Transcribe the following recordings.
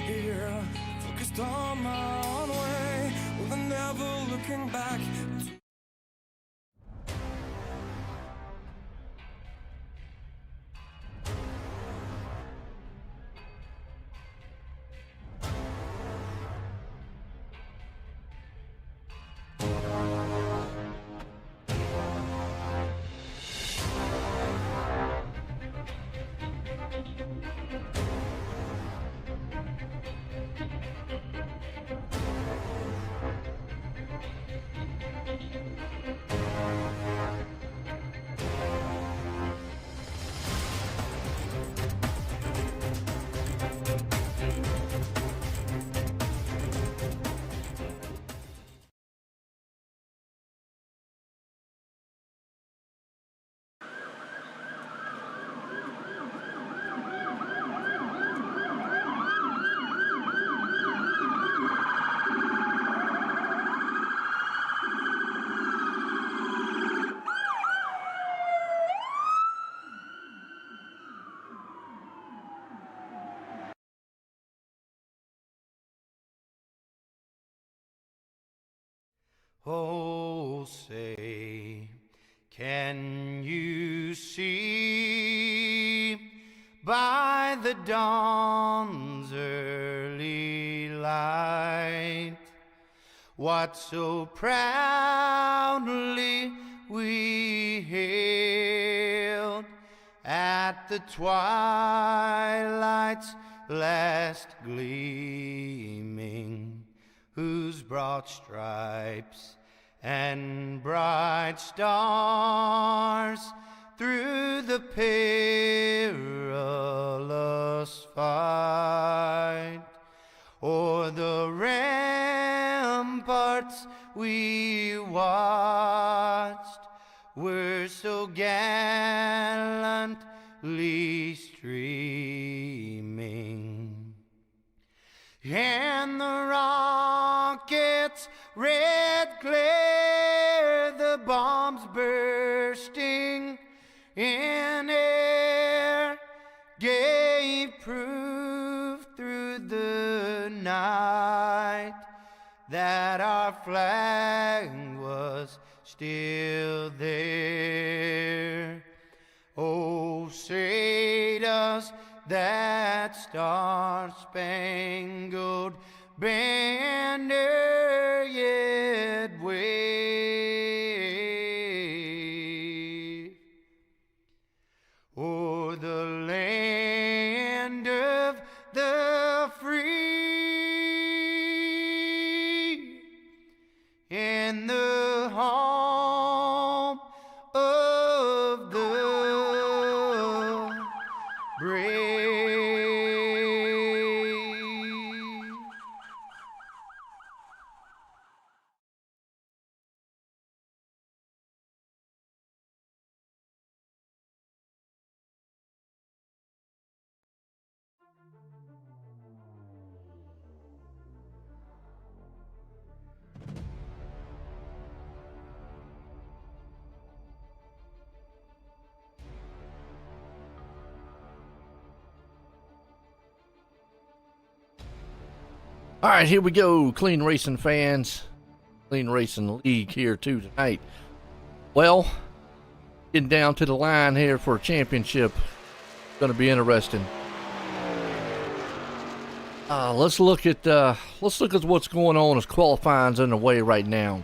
here, focused on my own way, with a never looking back. Oh, say, can you see by the dawn's early light what so proudly we hailed at the twilight's last gleaming, whose broad stripes and bright stars through the perilous fight o'er the ramparts we watched were so gallantly streaming, and the rockets' red glare, the bombs bursting in air, gave proof through the night that our flag was still there. Oh, say does that star-spangled banner yet wave o'er the land of the free and the home of the brave? All right, here we go, Clean Racing fans. Clean Racing League here too tonight. Well, getting down to the line here for a championship. Going to be interesting. Let's look at what's going on as qualifying's underway right now.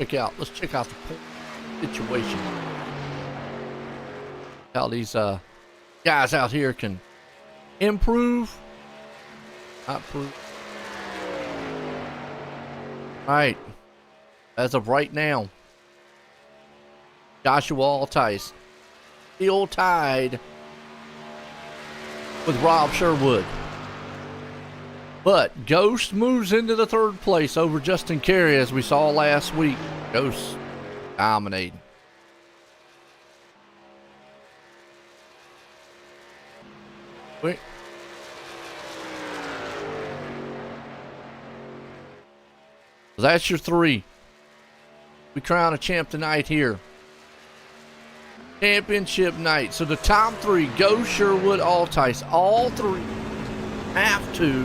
Let's check out the point situation. How these guys out here can improve, not prove. All right, as of right now, Joshua Altice still tied with Rob Sherwood, but Ghost moves into the third place over Justin Carey, as we saw last week. Ghost dominating. Wait. That's your three. We crown a champ tonight here. championship night. So the top three go Sherwood, Altice. All three have to.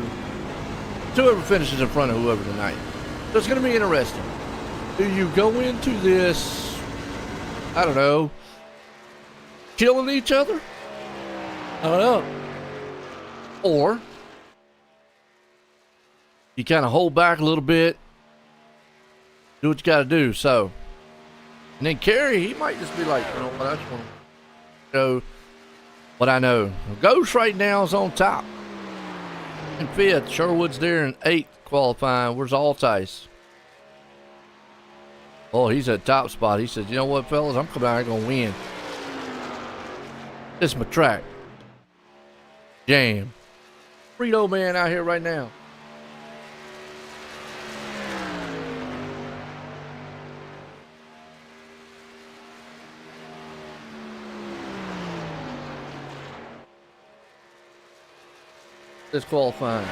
Whoever finishes in front of whoever tonight. So it's going to be interesting. Do you go into this, I don't know, killing each other? I don't know. Or you kind of hold back a little bit, do what you got to do. So, and then Kerry, he might just be like, you know what, I just want to go what I know. Ghost right now is on top in 5th. Sherwood's there in 8th qualifying. Where's Altice? Oh, he's at top spot. He said, you know what, fellas, I'm coming out here going to win. This is my track. Jam. Frito man out here right now. Disqualifying.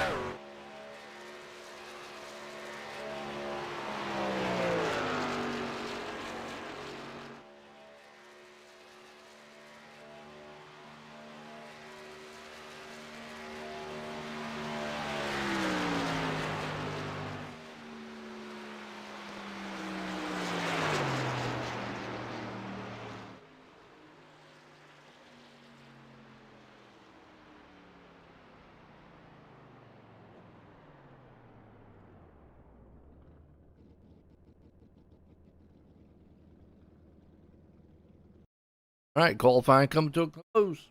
All right, qualifying coming to a close.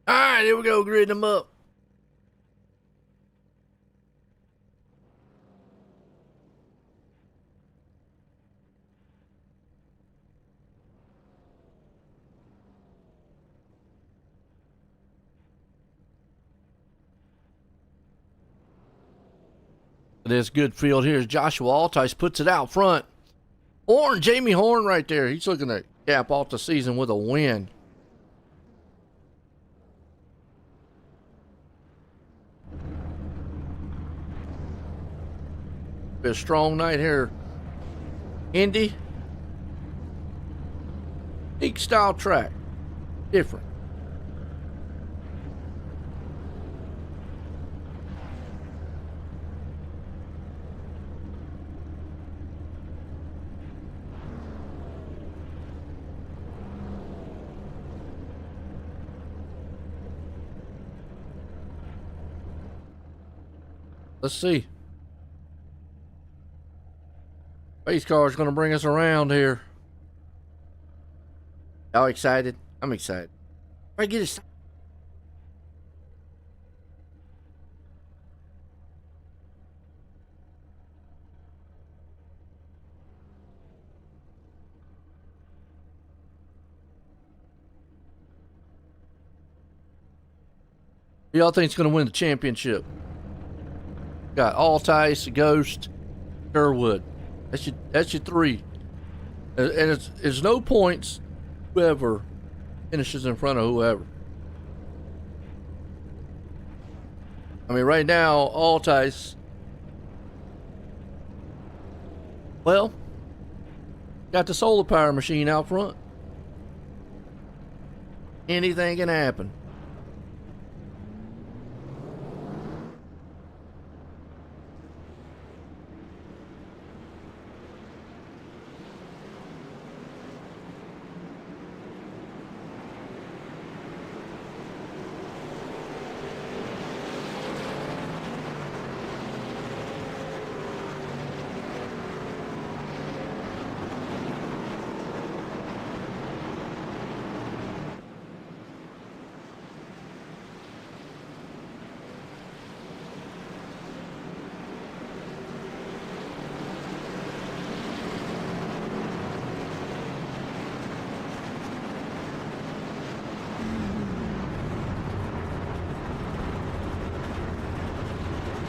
All right, here we go, grid them up. This good field here is Joshua Altice puts it out front. Horn, Jamie Horn right there. He's looking to cap off the season with a win. Be a strong night here. Indy. Unique style track. Different. Let's see. Race car is going to bring us around here. Y'all excited? I'm excited. All right, get it. Who y'all think's going to win the championship? Got Altice, Ghost, Sherwood. That's your three. And it's no points whoever finishes in front of whoever. I mean, right now, Altice, well, got the solar power machine out front. Anything can happen.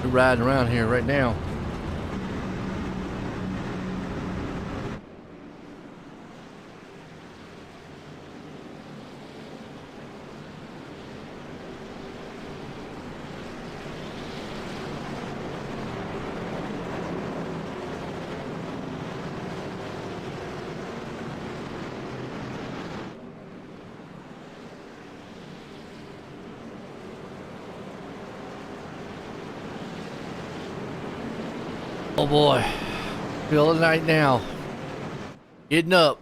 We're riding around here right now. Oh boy. Feel the night now. Getting up.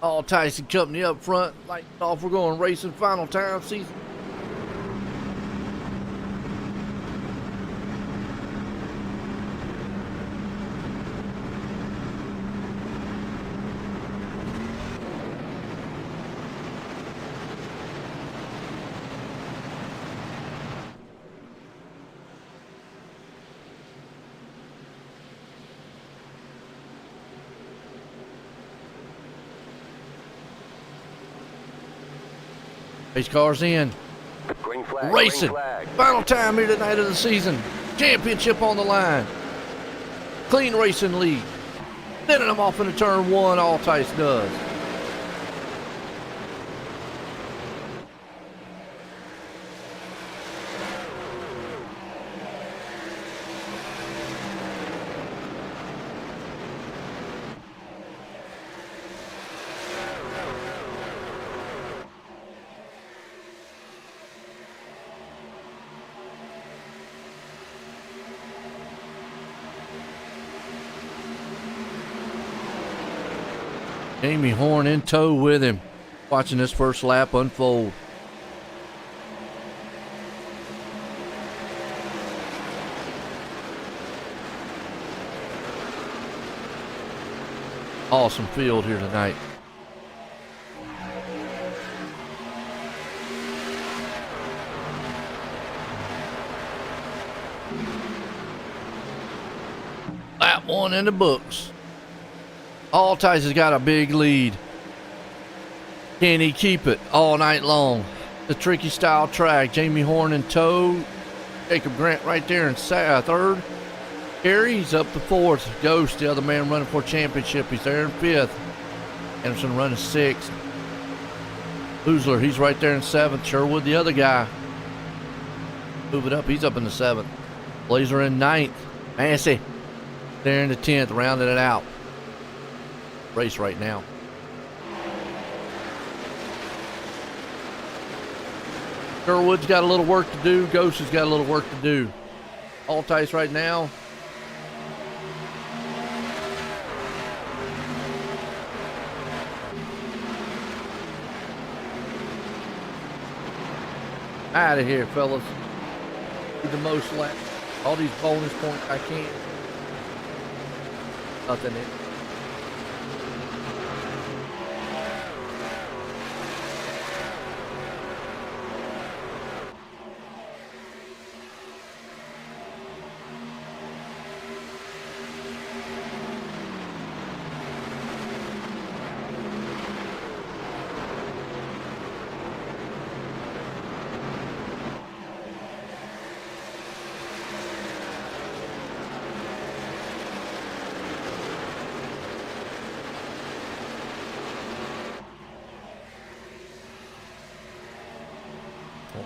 All Tyson Company up front. Lighting off. We're going racing final time season. Race cars in. Green flag, Racing. green flag. Final time here tonight of the season. Championship on the line. Clean Racing lead. Sending them off into turn one. All Tice does. Jamie Horn in tow with him, watching this first lap unfold. Awesome field here tonight. Lap one in the books. All Tice has got a big lead. Can he keep it all night long? The tricky style track. Jamie Horn in tow. Jacob Grant right there in third. Harry's up to fourth. Ghost, the other man running for championship. He's there in fifth. Anderson running sixth. Hoosler, he's right there in seventh. Sherwood, the other guy. Move it up. He's up in the seventh. Blazer in ninth. Massey there in the 10th, rounding it out. Race right now. Sherwood's got a little work to do. Ghost has got a little work to do. All Tice right now. Out of here, fellas. Do the most laps. All these bonus points I can. Nothing in.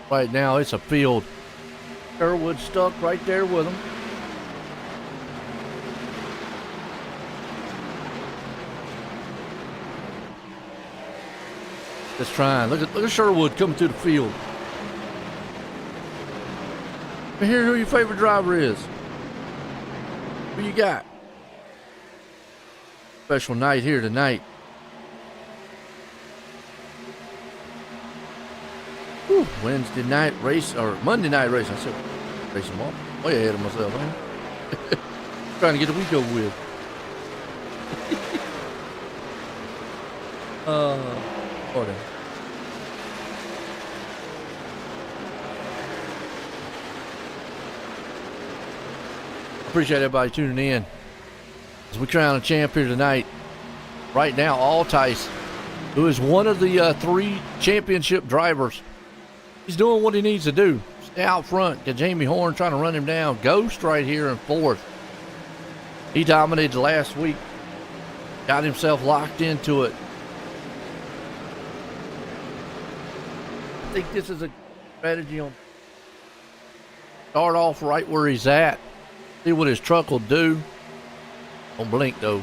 Right now, it's a field. Sherwood stuck right there with them. Just trying. Look at Sherwood coming through the field. But hear who your favorite driver is. Who you got? Special night here tonight. Wednesday night race, or Monday night race. I said race them all. Way ahead of myself, man. Trying to get the week over with. Hold on. Appreciate everybody tuning in as we crown a champ here tonight. Right now, All Tice, who is one of the 3 championship drivers. He's doing what he needs to do. Stay out front. Got Jamie Horn trying to run him down. Ghost right here in fourth. He dominated last week. Got himself locked into it. I think this is a strategy on. Start off right where he's at. See what his truck will do. Don't blink though.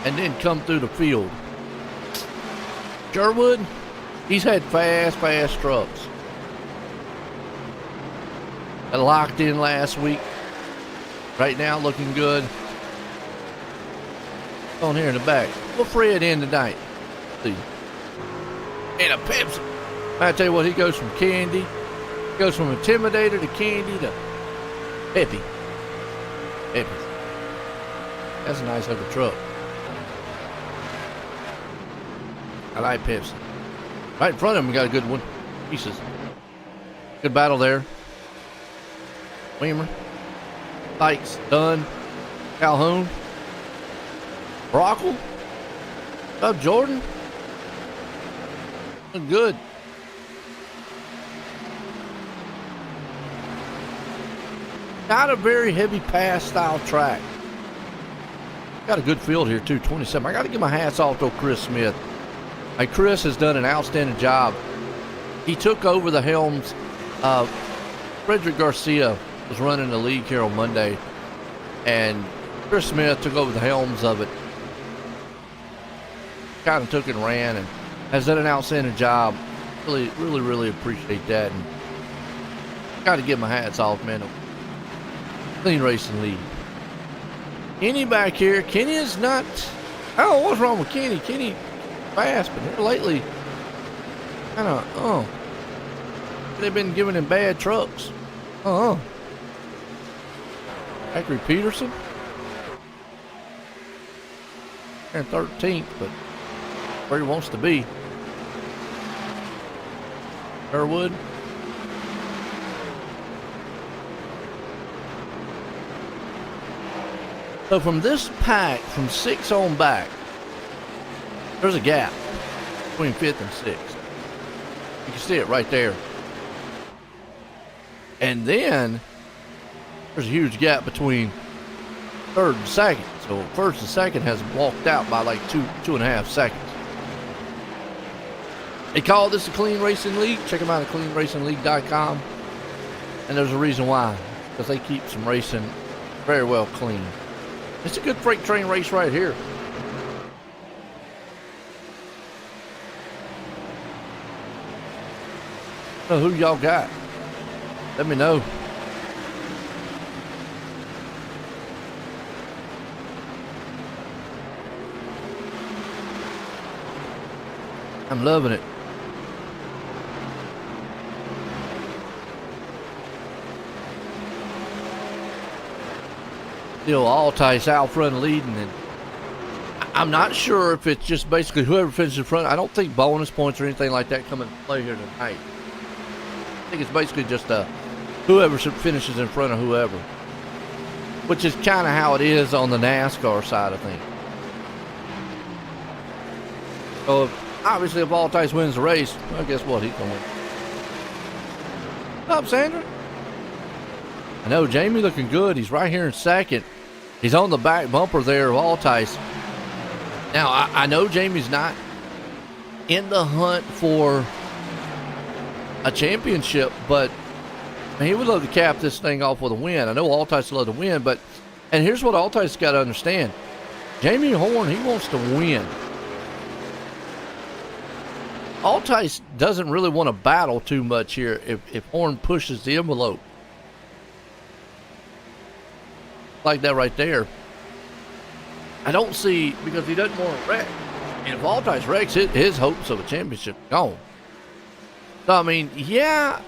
And then come through the field. Sherwood. He's had fast trucks. Got locked in last week. right now looking good. On here in the back. We'll Fred in tonight. See. And a Pepsi. I tell you what, he goes from candy. He goes from Intimidator to candy to Peppy. Peppy. That's a nice looking truck. I like Pepsi. Right in front of him, we got a good one. Pieces. Good battle there. Weimer. Sykes. Dunn. Calhoun. Brockle. What's up, Jordan? Looking good. Not a very heavy pass style track. Got a good field here too, 27. I got to give my hats off to Chris Smith. Hey, Chris has done an outstanding job. He took over the helms. Frederick Garcia was running the league here on Monday, and Chris Smith took over the helms of it. Kind of took it and ran, and has done an outstanding job. Really appreciate that. And got to give my hats off, man. Clean Racing League. Kenny back here. Kenny is not. I don't know what's wrong with Kenny. Kenny fast, but here lately, kind of, they've been giving him bad trucks. Zachary Peterson. They're 13th, but where he wants to be. Sherwood. So from this pack, from 6 on back, there's a gap between 5th and 6th. You can see it right there. And then there's a huge gap between 3rd and 2nd. So 1st and 2nd has walked out by like 2.5 seconds. They call this the Clean Racing League. Check them out at cleanracingleague.com. And there's a reason why. Because they keep some racing very well clean. It's a good freight train race right here. So who y'all got? Let me know. I'm loving it. Still Altice out front leading, and I'm not sure if it's just basically whoever finishes in front. I don't think bonus points or anything like that come into play here tonight. I think it's basically just whoever finishes in front of whoever, which is kind of how it is on the NASCAR side of things. So obviously if Altice wins the race, well, guess what? He's going to win. What's up, Sandra? I know Jamie looking good. He's right here in 2nd. He's on the back bumper there of Altice. Now, I know Jamie's not in the hunt for a championship, but man, he would love to cap this thing off with a win. I know Altice would love to win, but, and here's what Altice got to understand. Jamie Horn, he wants to win. Altice doesn't really want to battle too much here if Horn pushes the envelope. Like that right there. I don't see, because he doesn't want to wreck. And if Altice wrecks, his hopes of a championship are gone. So, I mean, yeah,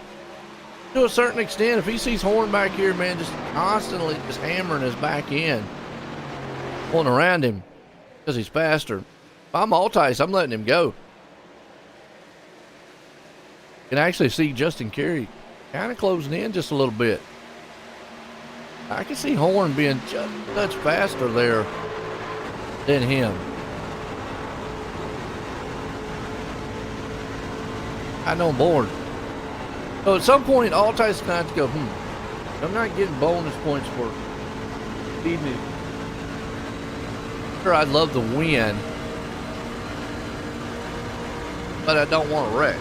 to a certain extent, if he sees Horn back here, man, just constantly just hammering his back end, going around him because he's faster. If I'm Altice, I'm letting him go. You can actually see Justin Carey kind of closing in just a little bit. I can see Horn being just a touch faster there than him. I know I'm bored. So at some point, Altice is going to have to go, I'm not getting bonus points for feeding me. Sure, I'd love to win, but I don't want to wreck.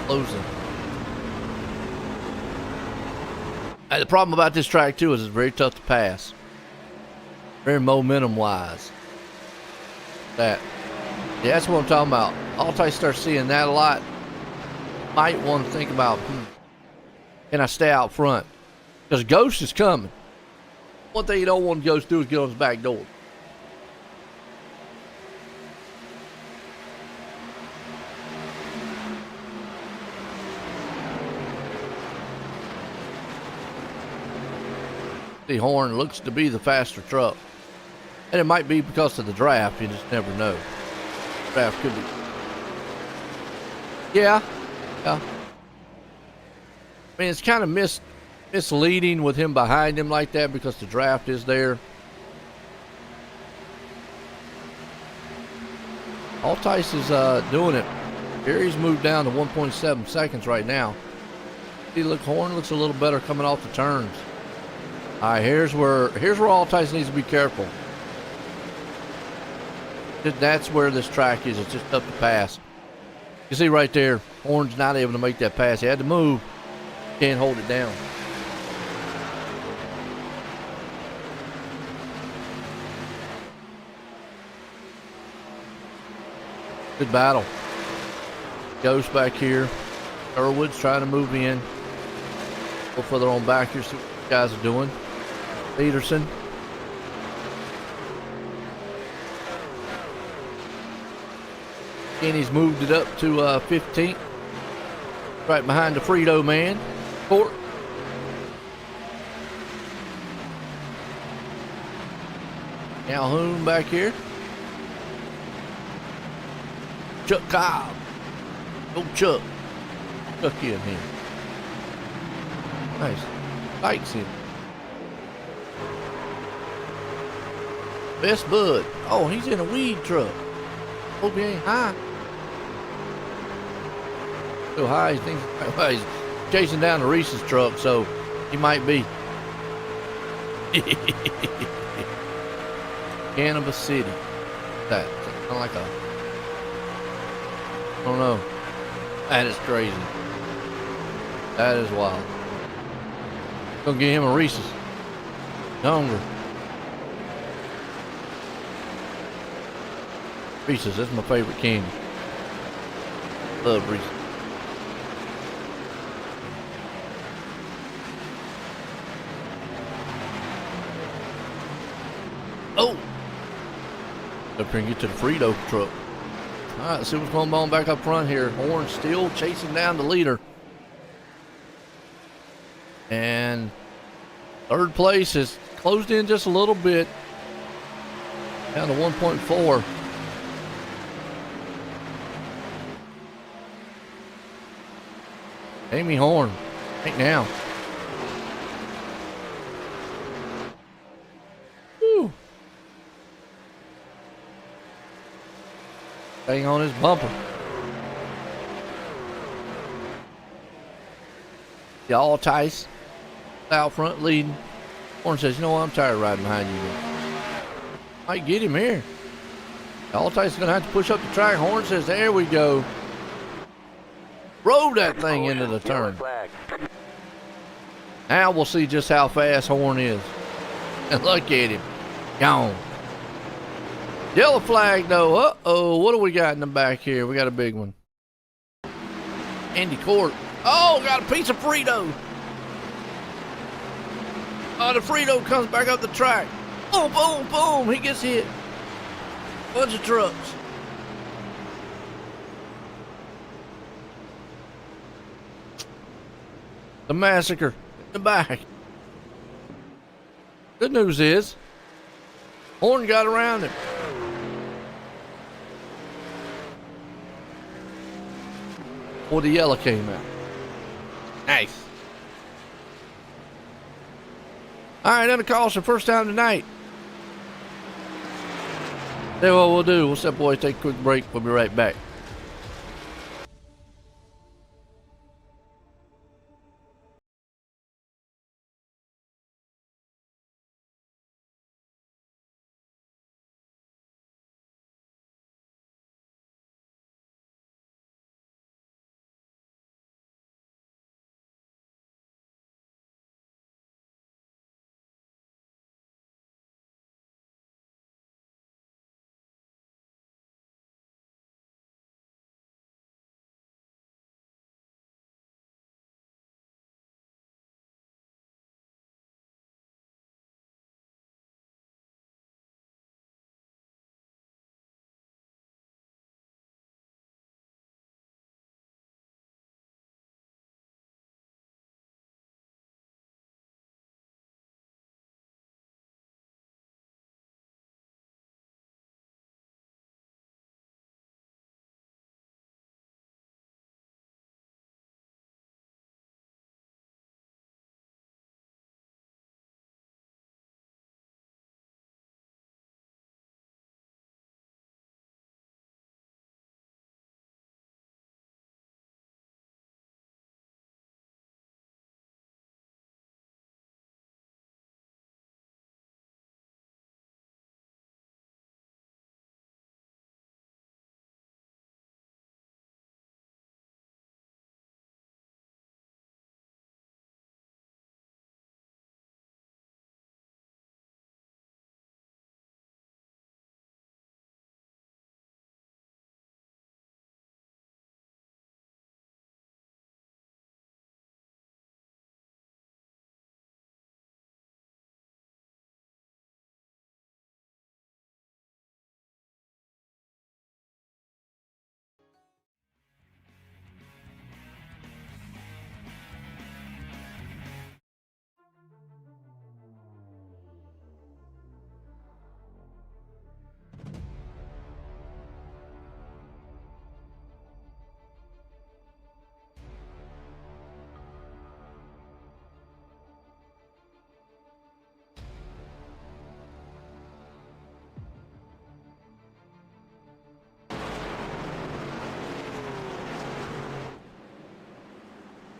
Losing. The problem about this track too is it's very tough to pass. Very momentum wise. Yeah, that's what I'm talking about. Altice starts seeing that a lot. Might want to think about, can I stay out front? Because Ghost is coming. One thing you don't want Ghost to do is get on his back door. The Horn looks to be the faster truck. And it might be because of the draft. You just never know. Draft could be. Yeah. I mean, it's kind of misleading with him behind him like that because the draft is there. Altice is doing it. Gary's moved down to 1.7 seconds right now. See, look, Horn looks a little better coming off the turns. All right, here's where Altice needs to be careful. That's where this track is. It's just up to pass. You see right there, Horn's not able to make that pass. He had to move. Can't hold it down. Good battle. Ghost back here. Irwood's trying to move in. Go further on back here, see what the guys are doing. Peterson. Kenny's moved it up to 15th. Right behind the Frito man. Court. Calhoun back here. Chuck Cobb. Go Chuck. Chuck in here. Nice. Spikes in. Best Bud. Oh, he's in a weed truck. Hope he ain't high. So high, he thinks he's chasing down the Reese's truck, so he might be. Cannabis City. That kind of like a. I don't know. That is crazy. That is wild. Gonna get him a Reese's. Hungry. Reese's, that's my favorite candy. Love Reese's. Oh! Up here and get to the Frito truck. Alright, let's see what's going on back up front here. Horn still chasing down the leader. And third place is closed in just a little bit. Down to 1.4. Amy Horn, right now. Woo. Staying on his bumper. The Altice out front leading. Horn says, you know what, I'm tired of riding behind you. Might get him here. The Altice is going to have to push up the track. Horn says, there we go. Rode that thing into the turn. Now we'll see just how fast Horn is. And look at him. Gone. Yellow flag though. Uh-oh. What do we got in the back here? We got a big one. Andy Court. Oh, got a piece of Frito. Oh, the Frito comes back up the track. Boom, boom, boom. He gets hit. Bunch of trucks. The massacre in the back. Good news is, Horn got around him. Before the yellow came out. Nice. All right, under caution, first time tonight. That's what we'll do. What's up, boys? Take a quick break. We'll be right back.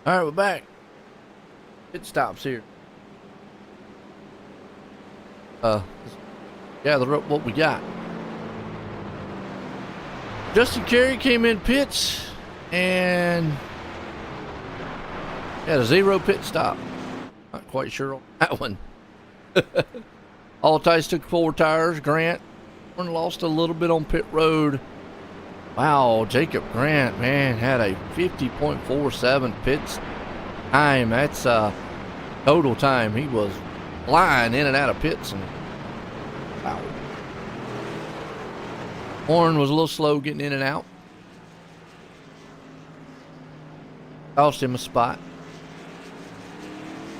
All right, we're back. Pit stops here. Gather up what we got. Justin Carey came in pits and had a 0 pit stop. Not quite sure on that one. Altice took 4 tires. Grant lost a little bit on pit road. Wow, Jacob Grant, man, had a 50.47 pits time. That's total time. He was flying in and out of pits, and wow. Horn was a little slow getting in and out. Cost him a spot.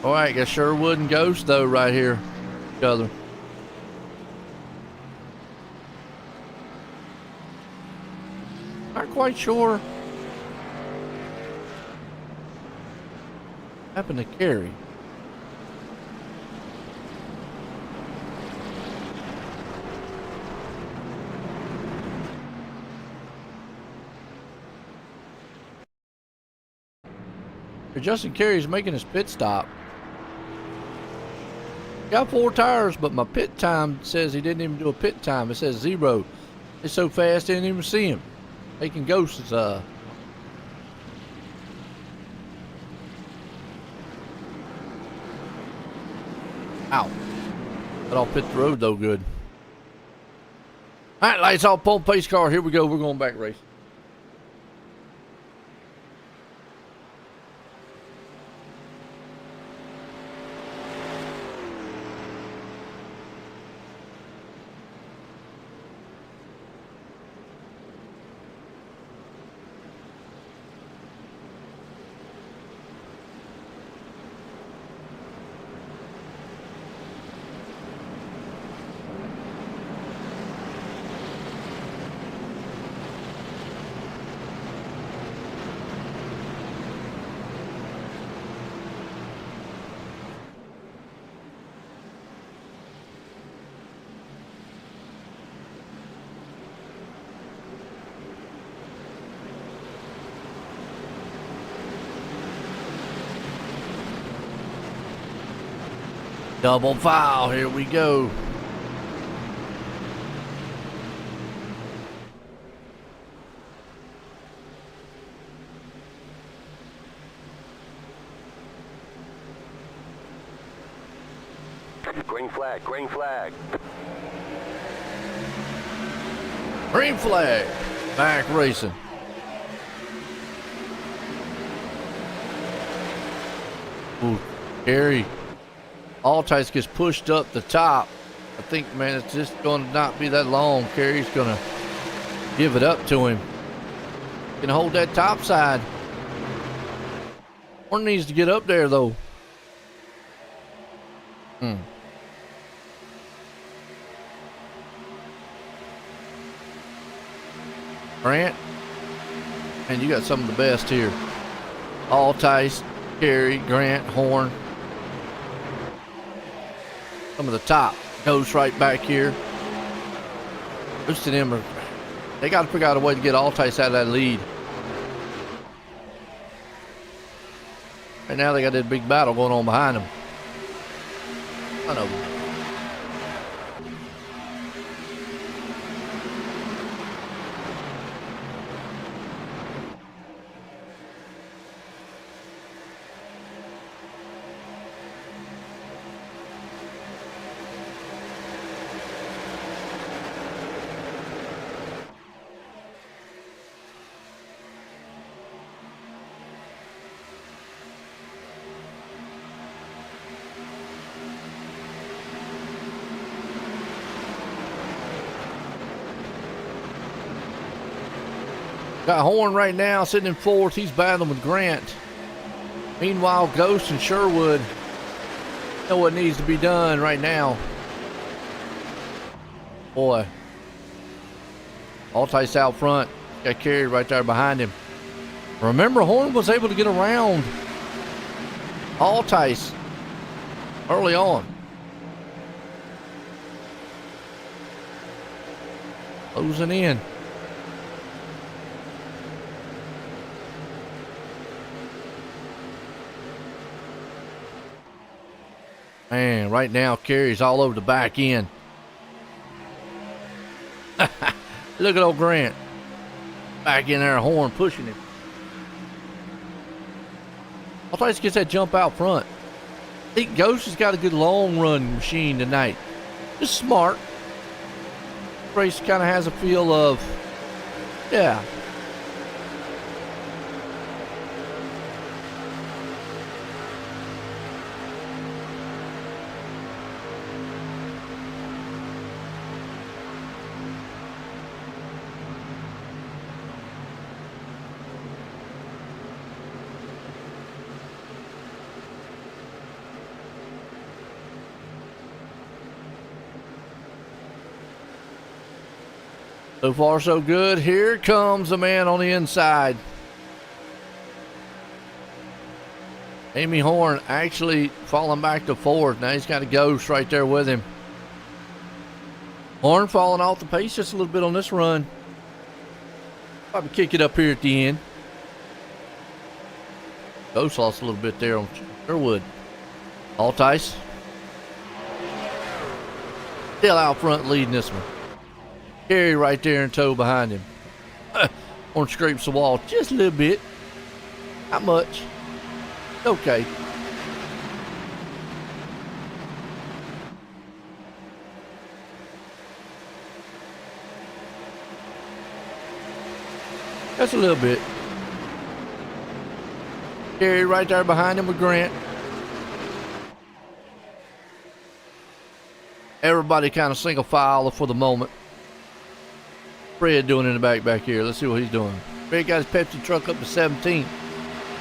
All right, got Sherwood and Ghost though right here together. Not quite sure what happened to Carey. Justin Carey's making his pit stop. Got 4 tires, but my pit time says he didn't even do a pit time. It says 0. It's so fast I didn't even see him. Taking Ghosts is Ow. That all pit the road though good. Alright, lights off, pole pace car. Here we go. We're going back racing. Double file, here we go. Green flag, green flag. Green flag. Back racing. Ooh, Carey. Altice gets pushed up the top. I think, man, it's just going to not be that long. Carey's going to give it up to him. Can hold that top side. Horn needs to get up there, though. Grant. Man, you got some of the best here. Altice, Carey, Grant, Horn. Some of the top goes right back here. Most of them they got to figure out a way to get Altice out of that lead. Right now they got that big battle going on behind them. I know. Got Horn right now sitting in 4th. He's battling with Grant. Meanwhile, Ghost and Sherwood know what needs to be done right now. Boy. Altice out front. Got Carey right there behind him. Remember, Horn was able to get around Altice early on. Closing in. Man, right now, Kerry's all over the back end. Look at old Grant. Back in there, Horn pushing him. I'll try to get that jump out front. I think Ghost has got a good long run machine tonight. Just smart. Race kind of has a feel of, yeah. So far, so good. Here comes the man on the inside. Amy Horn actually falling back to fourth. Now he's got a Ghost right there with him. Horn falling off the pace just a little bit on this run. Probably kick it up here at the end. Ghost lost a little bit there on Sherwood. Altice still out front leading this one. Kerry right there in tow behind him. Horn scrapes the wall just a little bit. Not much. Okay. Just a little bit. Kerry right there behind him with Grant. Everybody kind of single file for the moment. Fred doing in the back here. Let's see what he's doing. Fred got his Pepsi truck up to 17.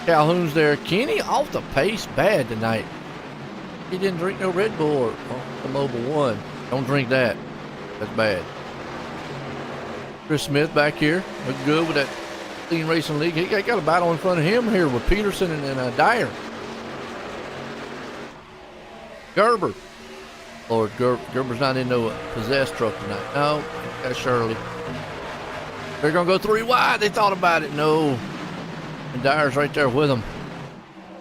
Calhoun's there. Kenny off the pace bad tonight. He didn't drink no Red Bull or the Mobile One. Don't drink that. That's bad. Chris Smith back here. Looking good with that Clean Racing League. He got a battle in front of him here with Peterson and Dyer. Gerber. Lord, Gerber's not in no possessed truck tonight. No, that's Shirley. They're going to go 3 wide. They thought about it. No. And Dyer's right there with him.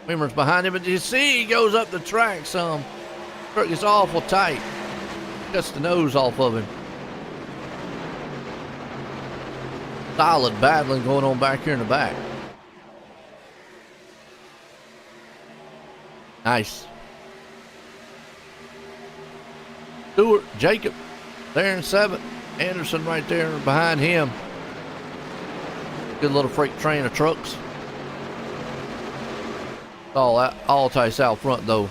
Wimmer's behind him. But you see, he goes up the track some. Truck gets awful tight. Cuts the nose off of him. Solid battling going on back here in the back. Nice. Stewart, Jacob, there in 7th. Anderson right there behind him. Good little freight train of trucks. All Tice out front though.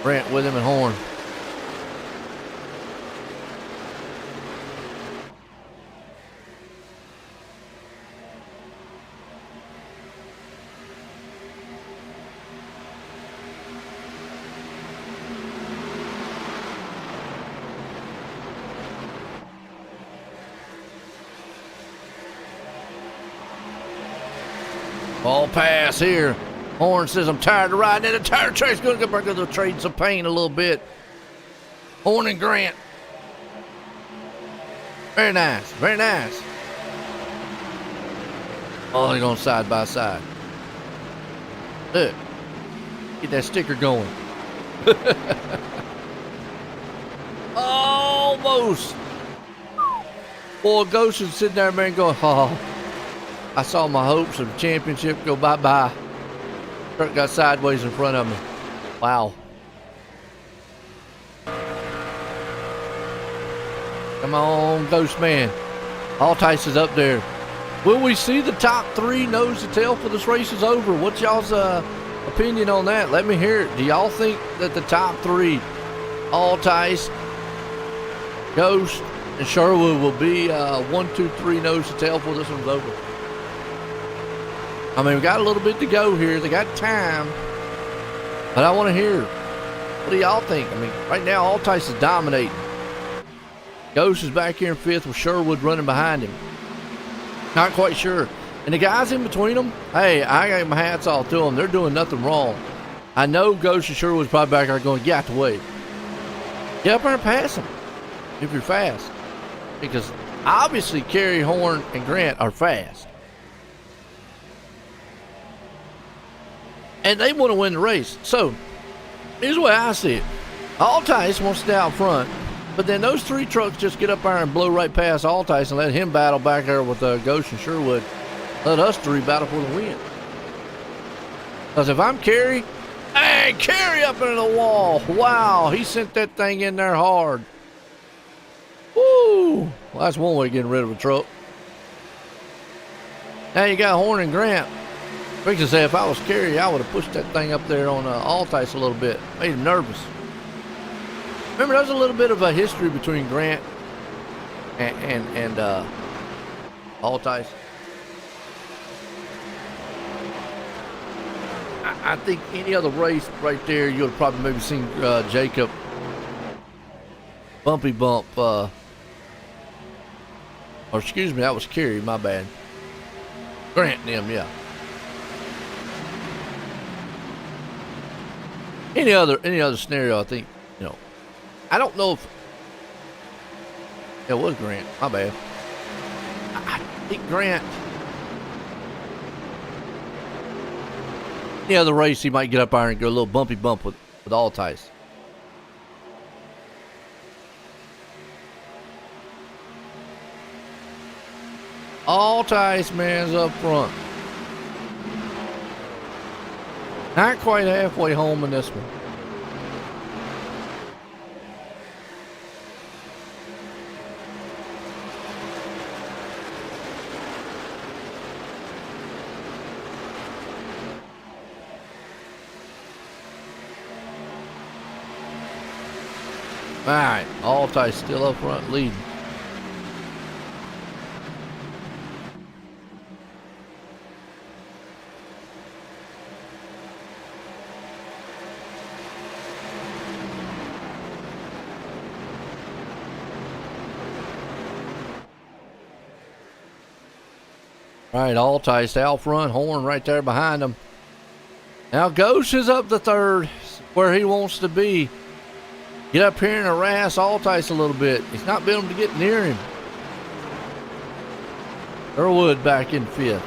Grant with him and Horn. Ball pass here. Horn says, I'm tired of riding. And the tire track's going to go back to trade some pain a little bit. Horn and Grant. Very nice. Very nice. Oh, they're going side by side. Look. Get that sticker going. Almost. Boy, Ghost is sitting there, man, going, oh. I saw my hopes of the championship go bye-bye. Truck got sideways in front of me. Wow. Come on, Ghost Man. Altice is up there. Will we see the top 3 nose to tail for this race is over? What's y'all's opinion on that? Let me hear it. Do y'all think that the top 3, Altice, Ghost, and Sherwood will be 1, 2, 3 nose to tail before this one's over? I mean, we got a little bit to go here. They got time. But I want to hear, what do y'all think? I mean, right now, Altice is dominating. Ghost is back here in 5th with Sherwood running behind him. Not quite sure. And the guys in between them, hey, I got my hats off to them. They're doing nothing wrong. I know Ghost and Sherwood's probably back there going, get out the way. Get up there and pass them if you're fast. Because obviously, Kerry, Horn, and Grant are fast. And they want to win the race. So, Here's the way I see it. Altice wants to stay out front, but then those 3 trucks just get up there and blow right past Altice and let him battle back there with Ghost and Sherwood. Let us 3 battle for the win. Because if I'm Kerry, hey, Kerry up into the wall. Wow, he sent that thing in there hard. Woo! Well, that's one way of getting rid of a truck. Now you got Horn and Grant. I can say if I was Kerry, I would have pushed that thing up there on Altice a little bit. Made him nervous. Remember, there's a little bit of a history between Grant and Altice. I think any other race right there, you would have probably maybe seen Jacob bumpy bump. Or excuse me, that was Kerry. My bad. Grant and them, yeah. Any other scenario, I think, you know, I don't know if it was Grant. My bad. I think Grant. Any other race, he might get up there and go a little bumpy bump with Altice. Altice man's up front. Not quite halfway home in this one. All right, Altice still up front leading. All right, Altice out front, Horn right there behind him. Now Ghost is up to third, where he wants to be. Get up here and harass Altice a little bit. He's not been able to get near him. Sherwood back in 5th.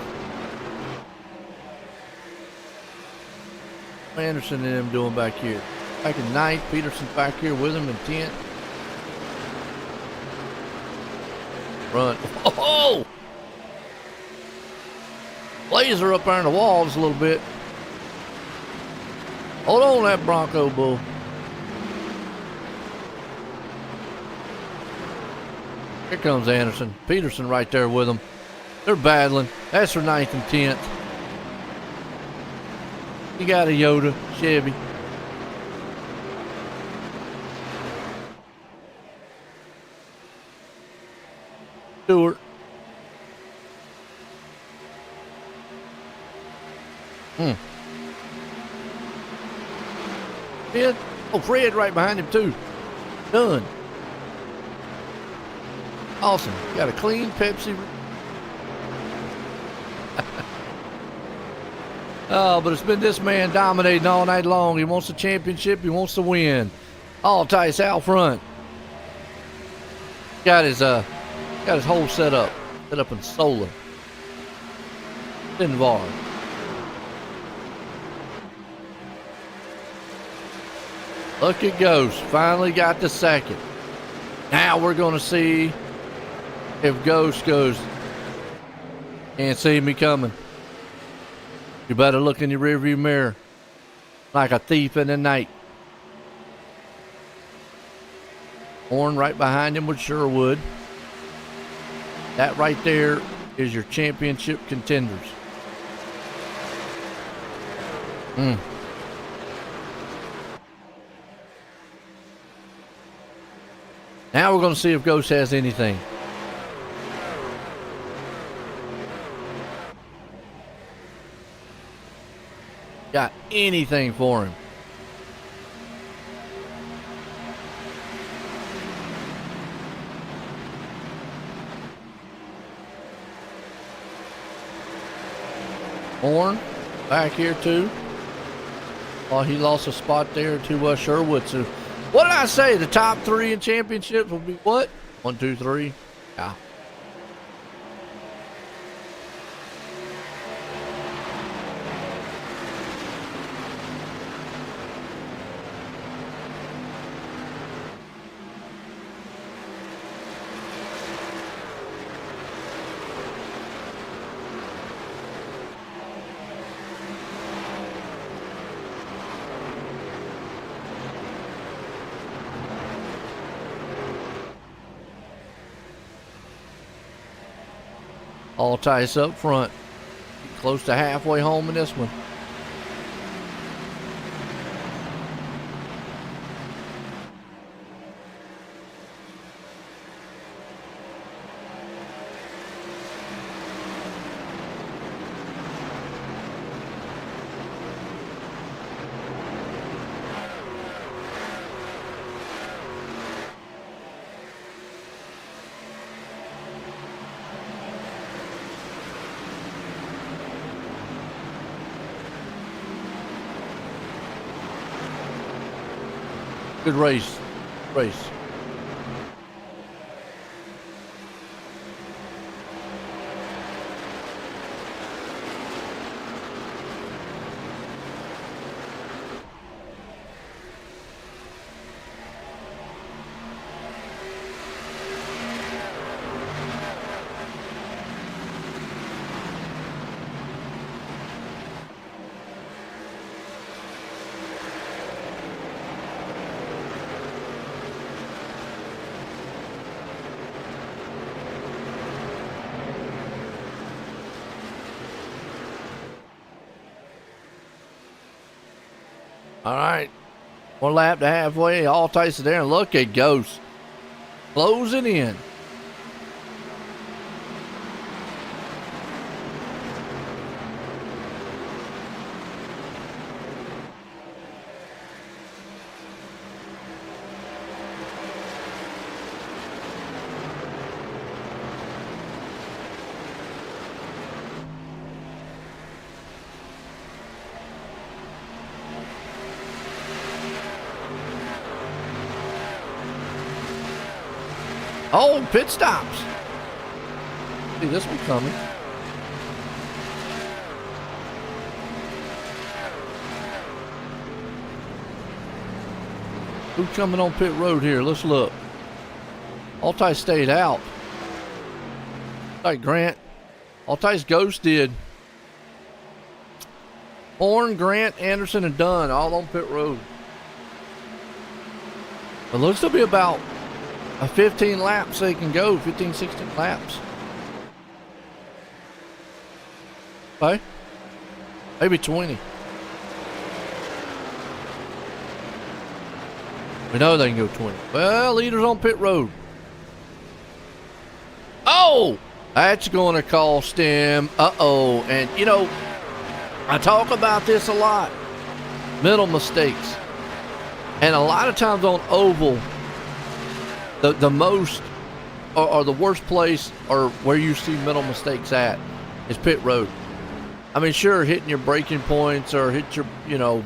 Anderson and them doing back here. Back in 9th, Peterson's back here with him in 10th. Run. Oh! Laser up there in the walls a little bit. Hold on, that Bronco bull. Here comes Anderson. Peterson right there with him. They're battling. That's for 9th and 10th. You got a Yoda, Chevy. Stewart. Fred? Oh, Fred right behind him too. Done. Awesome. Got a clean Pepsi. Oh, but it's been this man dominating all night long. He wants the championship. He wants to win. Altice out front. Got his whole setup. Set up in solar. Invar. Look at Ghost. Finally got the second. Now we're going to see if Ghost goes. Can't see me coming. You better look in your rearview mirror like a thief in the night. Horn right behind him with Sherwood. That right there is your championship contenders. Now we're going to see if Ghost has anything. Got anything for him. Horn back here too. Oh, he lost a spot there to Sherwood. So what did I say? The top 3 in championships will be what? 1, 2, 3. Yeah. Altice up front. Close to halfway home in this one. Good race. All right. One lap to halfway. Altice is there, and look at Ghost closing in. Oh, pit stops. See this one coming. Who's coming on pit road here? Let's look. Altice stayed out. Like Grant. Altice Ghost did. Horn, Grant, Anderson, and Dunn all on pit road. It looks to be about 15 laps they can go, 15, 16 laps. Okay. Maybe 20. We know they can go 20. Well, leaders on pit road. Oh! That's going to cost him. Uh-oh. And, you know, I talk about this a lot. Mental mistakes. And a lot of times on oval, the most or the worst place or where you see mental mistakes at is pit road. I mean, sure, hitting your braking points or hit your, you know,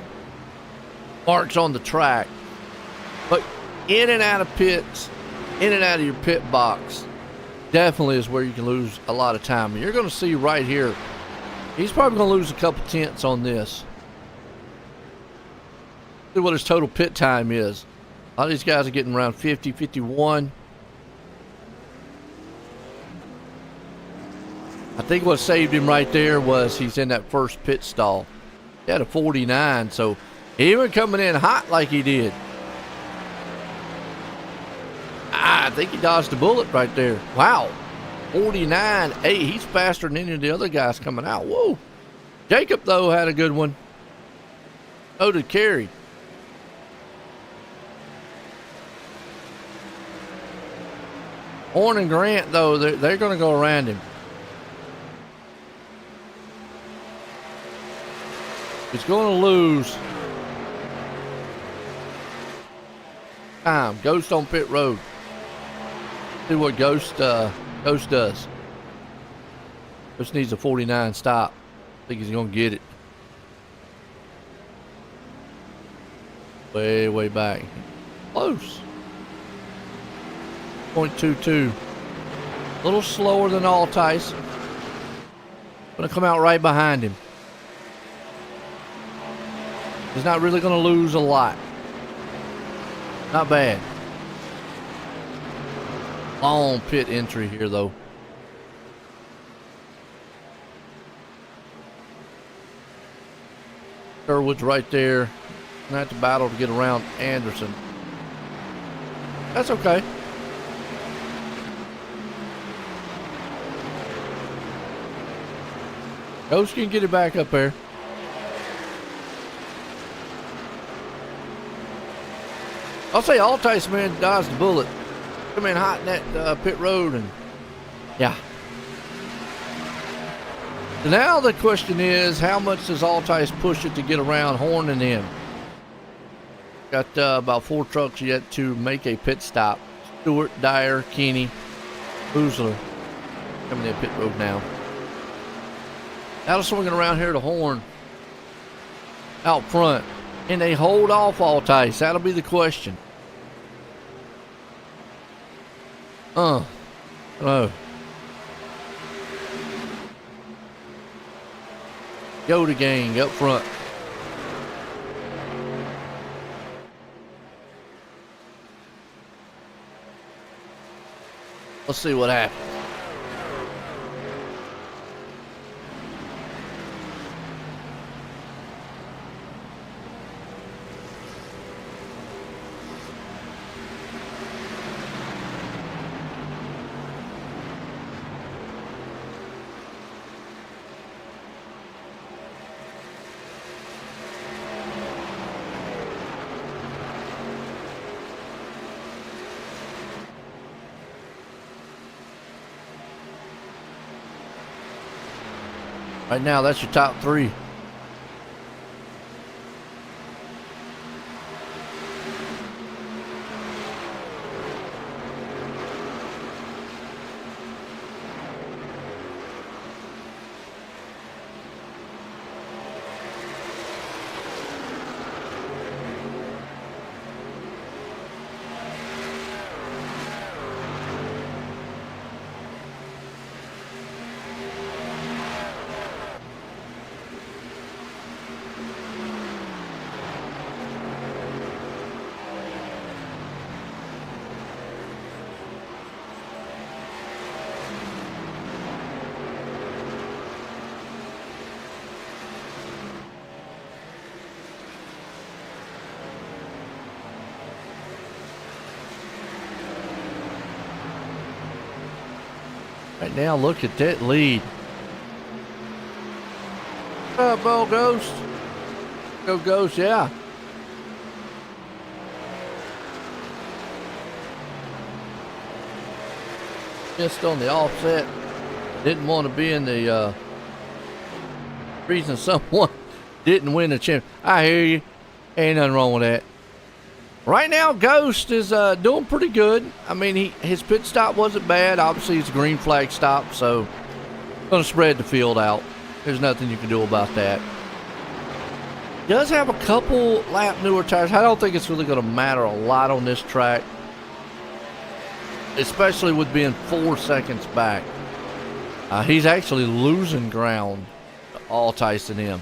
marks on the track. But in and out of pits, in and out of your pit box, definitely is where you can lose a lot of time. And you're going to see right here, he's probably going to lose a couple tenths on this. See what his total pit time is. A lot of these guys are getting around 50, 51. I think what saved him right there was he's in that first pit stall. He had a 49, so even coming in hot like he did, I think he dodged a bullet right there. Wow. 49. Hey, he's faster than any of the other guys coming out. Whoa. Jacob, though, had a good one. So did Kerry. Horn and Grant, though, they're going to go around him. He's going to lose time. Ghost on pit road. See what Ghost does. Ghost needs a 49 stop. I think he's going to get it. Way back. Close. 0.22. A little slower than Altice. Going to come out right behind him. He's not really going to lose a lot. Not bad. Long pit entry here, though. Sherwood's right there. Gonna have to battle to get around Anderson. That's okay. Ghost can get it back up there. I'll say Altice, man, dodged the bullet. Come in hot in that pit road, and yeah. So now the question is, how much does Altice push it to get around Horn and in? Got about 4 trucks yet to make a pit stop. Stewart, Dyer, Keeney, Boozler coming in pit road now. Now they're swinging around here to Horn out front. Can they hold off Altice? That'll be the question. Hello. Yoda gang up front. Let's see what happens. Right now, that's your top 3. Right now, look at that lead. What's up, Bo Ghost? Go Ghost, yeah. Just on the offset. Didn't want to be in the reason someone didn't win the championship. I hear you. Ain't nothing wrong with that. Right now, Ghost is doing pretty good. I mean, his pit stop wasn't bad. Obviously, it's a green flag stop, so going to spread the field out. There's nothing you can do about that. Does have a couple lap newer tires. I don't think it's really going to matter a lot on this track, especially with being 4 seconds back. He's actually losing ground to Altice and him.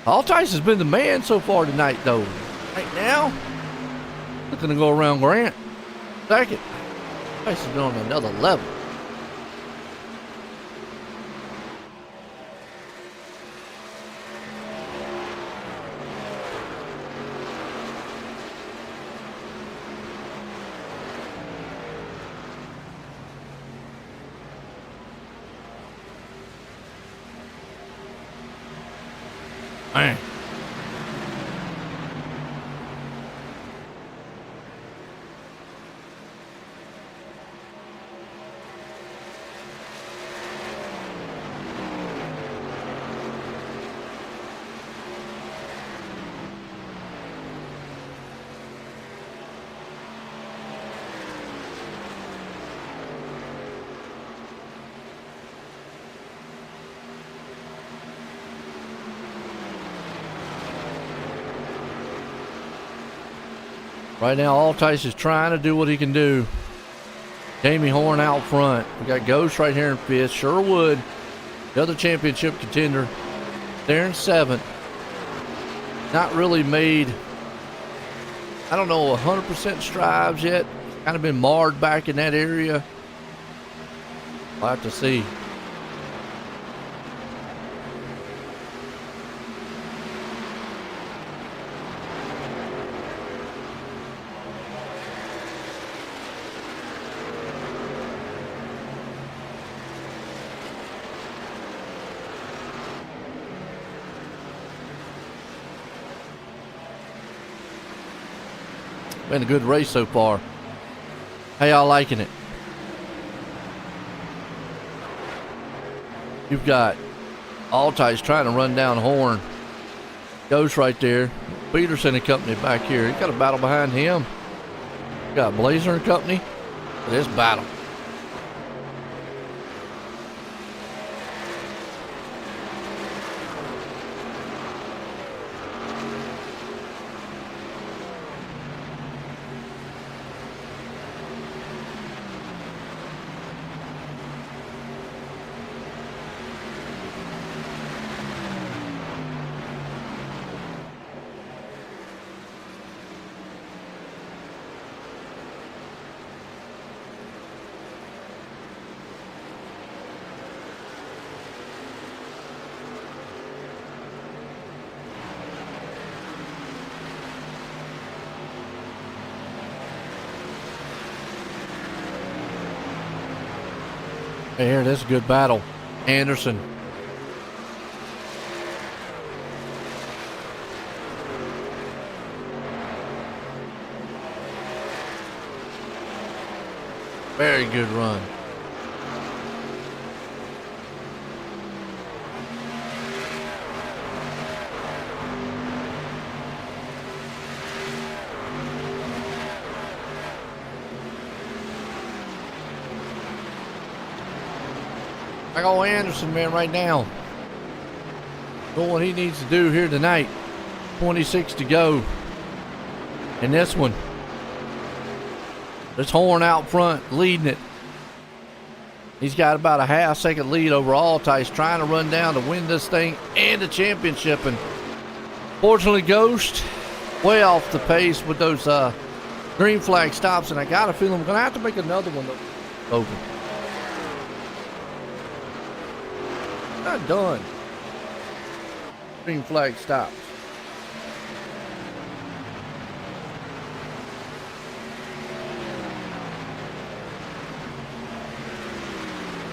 Altice has been the man so far tonight, though. Right now, looking to go around Grant. Second. Altice has been on another level. Man. Right now, Altice is trying to do what he can do. Jamie Horn out front. We got Ghost right here in 5th. Sherwood, the other championship contender, there in 7th. Not really made, I don't know, 100% strides yet. Kind of been marred back in that area. We'll have to see. Been a good race so far. How y'all liking it? You've got Altice trying to run down Horn. Ghost right there. Peterson and company back here. He got a battle behind him. Got Blazer and company for this battle. Here, this is a good battle. Anderson. Very good run. I got Anderson, man, right now. Doing what he needs to do here tonight. 26 to go. And this one. This Horn out front, leading it. He's got about a half-second lead over Altice, trying to run down to win this thing and the championship. And fortunately, Ghost way off the pace with those green flag stops. And I got a feeling we're going to have to make another one open. Not done. Green flag stops.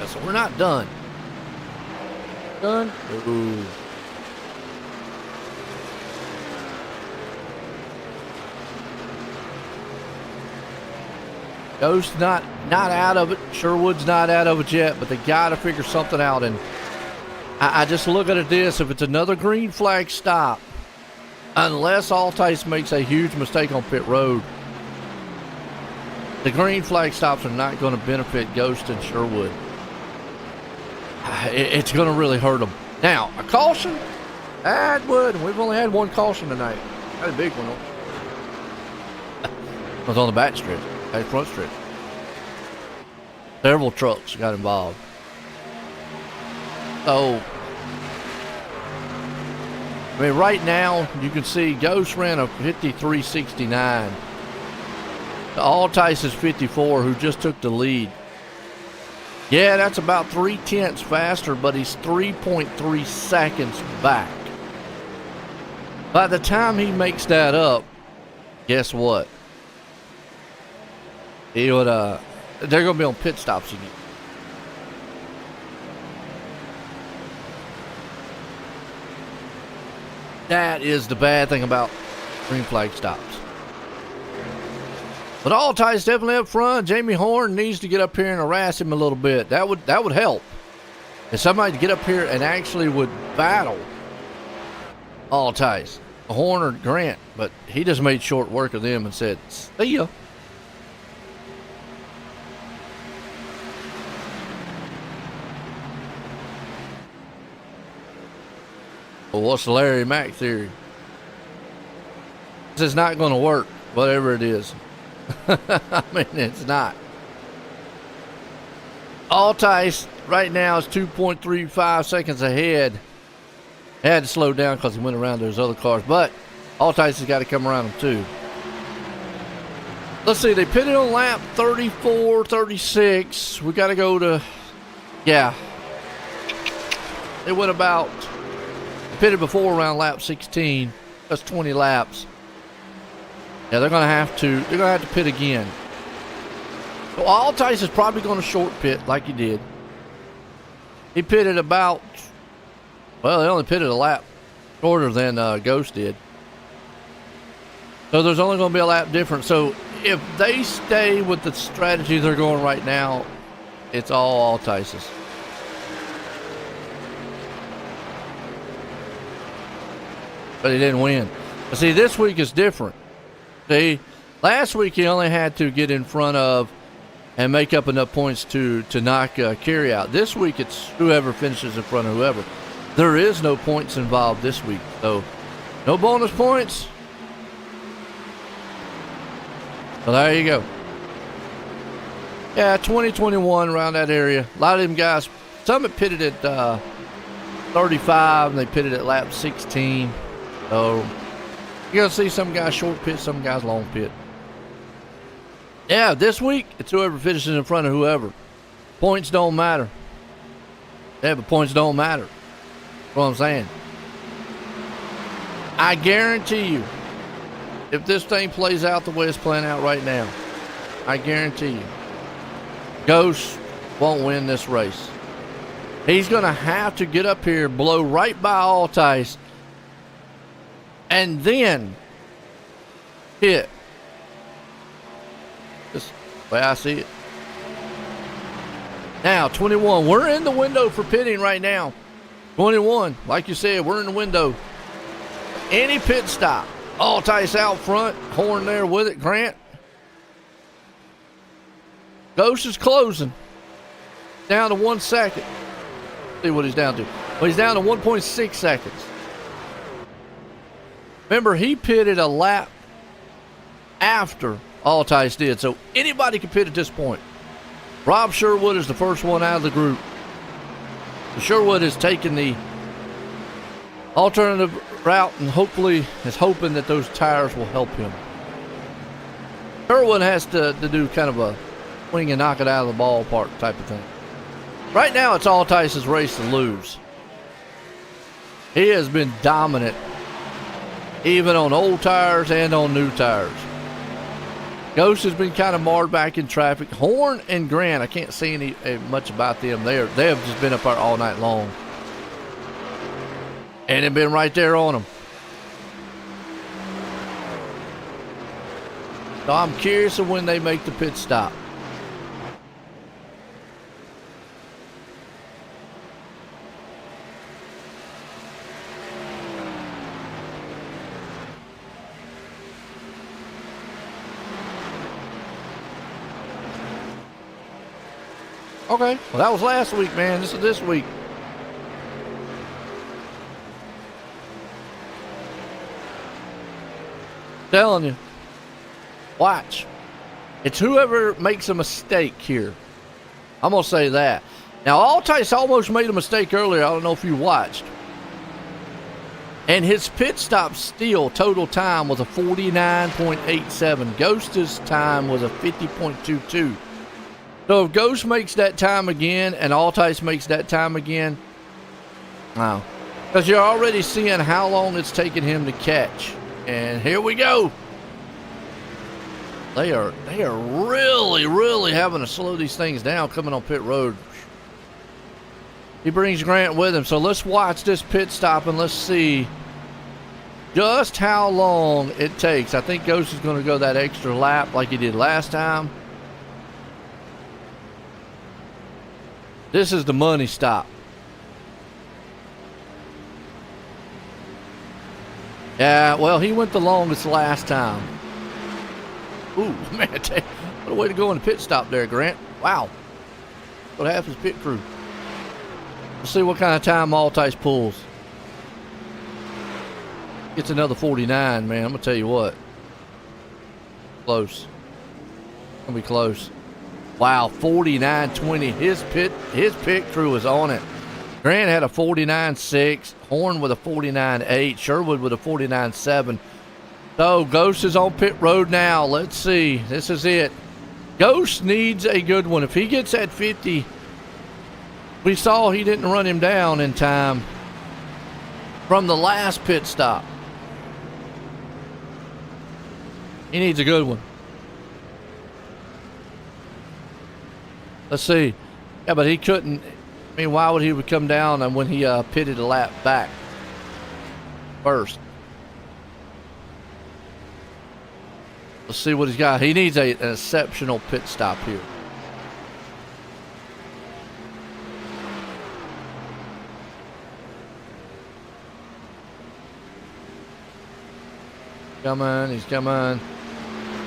So we're not done. Done? Ooh. Ghost not out of it. Sherwood's not out of it yet, but they got to figure something out. And I just look at this. If it's another green flag stop, unless Altice makes a huge mistake on pit road, the green flag stops are not going to benefit Ghost and Sherwood. It's going to really hurt them. Now, a caution? That would. We've only had one caution tonight. Had a big one. It was on the back stretch, back front stretch. Several trucks got involved. So, I mean, right now, you can see Ghost ran a 53.69. Altice is 54, who just took the lead. Yeah, that's about 0.3 faster, but he's 3.3 seconds back. By the time he makes that up, guess what? He would, they're going to be on pit stops again. That is the bad thing about green flag stops. But Altice definitely up front. Jamie Horn needs to get up here and harass him a little bit. That would help. If somebody to get up here and actually would battle Altice, Horn or Grant, but he just made short work of them and said, "See ya." Well, what's the Larry Mack theory? This is not going to work, whatever it is. I mean, it's not. Altice right now is 2.35 seconds ahead. He had to slow down because he went around those other cars, but Altice has got to come around them too. Let's see, they pitted on lap 34, 36. We got to go to, yeah. They went about, pitted before around lap 16. That's 20 laps. Yeah, they're going to have to pit again. So Altice is probably going to short pit like he did. He pitted about, well, they only pitted a lap shorter than Ghost did. So there's only going to be a lap difference. So if they stay with the strategy they're going right now, it's all Altice's. But he didn't win. But see, this week is different. See, last week he only had to get in front of and make up enough points to knock Carey out. This week it's whoever finishes in front of whoever. There is no points involved this week, so no bonus points. So there you go. Yeah, 2021 around that area. A lot of them guys, some had pitted at 35 and they pitted at lap 16. So you're going to see some guys short pit, some guys long pit. Yeah, this week it's whoever finishes in front of whoever. Points don't matter. Yeah, but points don't matter. That's what I'm saying. I guarantee you, if this thing plays out the way it's playing out right now, I guarantee you, Ghost won't win this race. He's going to have to get up here, blow right by Altice, and then hit. Just the way I see it. Now, 21. We're in the window for pitting right now. 21. Like you said, we're in the window. Any pit stop. Altice out front. Horn there with it. Grant. Ghost is closing. Down to 1 second. See what he's down to. Well, he's down to 1.6 seconds. Remember, he pitted a lap after Altice did. So anybody can pit at this point. Rob Sherwood is the first one out of the group. Sherwood is taking the alternative route and hopefully is hoping that those tires will help him. Sherwood has to do kind of a swing and knock it out of the ballpark type of thing. Right now, it's Altice's race to lose. He has been dominant, even on old tires and on new tires. Ghost has been kind of marred back in traffic. Horn and Grant, I can't see any much about them. They have just been up there all night long. And they've been right there on them. So I'm curious of when they make the pit stop. Okay, well that was last week, man. This is this week. Telling you. Watch. It's whoever makes a mistake here. I'm going to say that. Now, Altice almost made a mistake earlier. I don't know if you watched. And his pit stop steal total time was a 49.87. Ghost's time was a 50.22. So if Ghost makes that time again and Altice makes that time again, wow. Because you're already seeing how long it's taking him to catch. And here we go. They are really having to slow these things down coming on pit road. He brings Grant with him. So let's watch this pit stop and let's see just how long it takes. I think Ghost is going to go that extra lap like he did last time. This is the money stop. Yeah, well, he went the longest last time. Ooh, man, what a way to go in the pit stop there, Grant. Wow. What half his pit crew. Let's see what kind of time Altice pulls. Gets another 49, man. I'm going to tell you what. Close. Going to be close. Wow, 49.20. His pit crew was on it. Grant had a 49.6. Horn with a 49.8. Sherwood with a 49.7. So Ghost is on pit road now. Let's see. This is it. Ghost needs a good one. If he gets at 50, we saw he didn't run him down in time from the last pit stop. He needs a good one. Let's see. Yeah, but he couldn't. I mean, why would he come down and when he pitted a lap back first? Let's see what he's got. He needs an exceptional pit stop here. Coming, he's coming.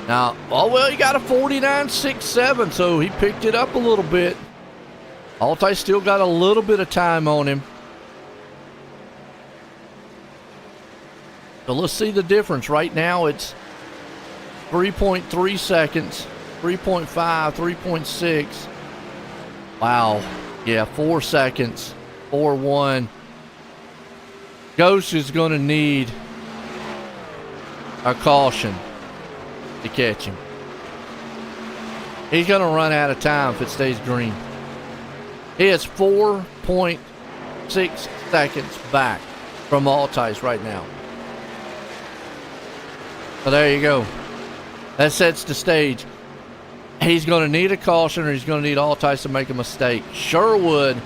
Now, oh well, he got a 49.67, so he picked it up a little bit. Altice still got a little bit of time on him. So let's see the difference. Right now it's 3.3 seconds, 3.5, 3.6. Wow. Yeah, 4 seconds, 4.1. Ghost is going to need a caution to catch him. He's going to run out of time if it stays green. He is 4.6 seconds back from Altice right now. So there you go. That sets the stage. He's going to need a caution, or he's going to need Altice to make a mistake. Sherwood,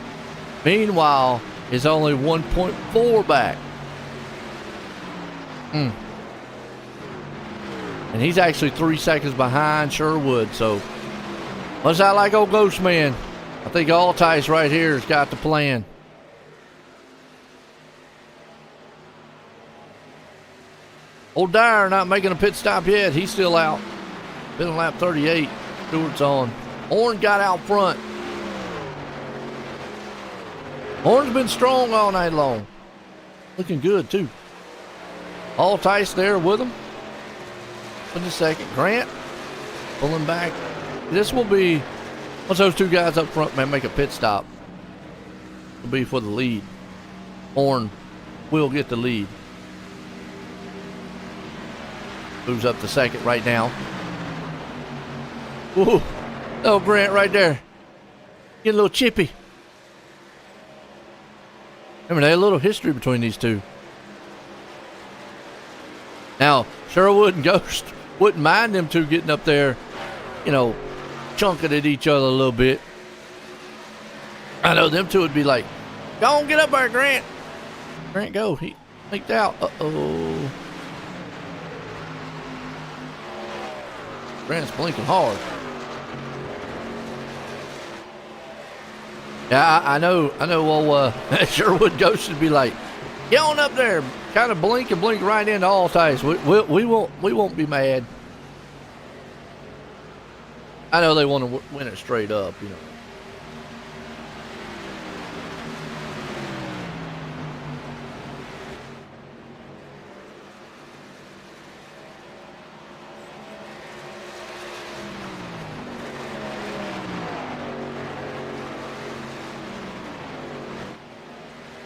meanwhile, is only 1.4 back. And he's actually 3 seconds behind Sherwood. So, what's that like, old Ghost Man? I think Altice right here has got the plan. Old Dyer not making a pit stop yet. He's still out. Been on lap 38. Stewart's on. Horn got out front. Horn's been strong all night long. Looking good, too. Altice there with him. In a second. Grant pulling back. This will be, once those two guys up front make a pit stop, it'll be for the lead. Horn will get the lead. Moves up to second right now. Ooh, oh, Grant right there. Get a little chippy. Remember, they had a little history between these two. Now, Sherwood and Ghost wouldn't mind them two getting up there, you know, chunking at each other a little bit. I know them two would be like, go on, get up there, Grant. Grant, go. He leaked out. Uh-oh. Grant's blinking hard. Yeah, I know. Well, Sherwood Ghost would be like, get on up there, kind of blink right into Altice. We won't be mad. I know they want to win it straight up, you know.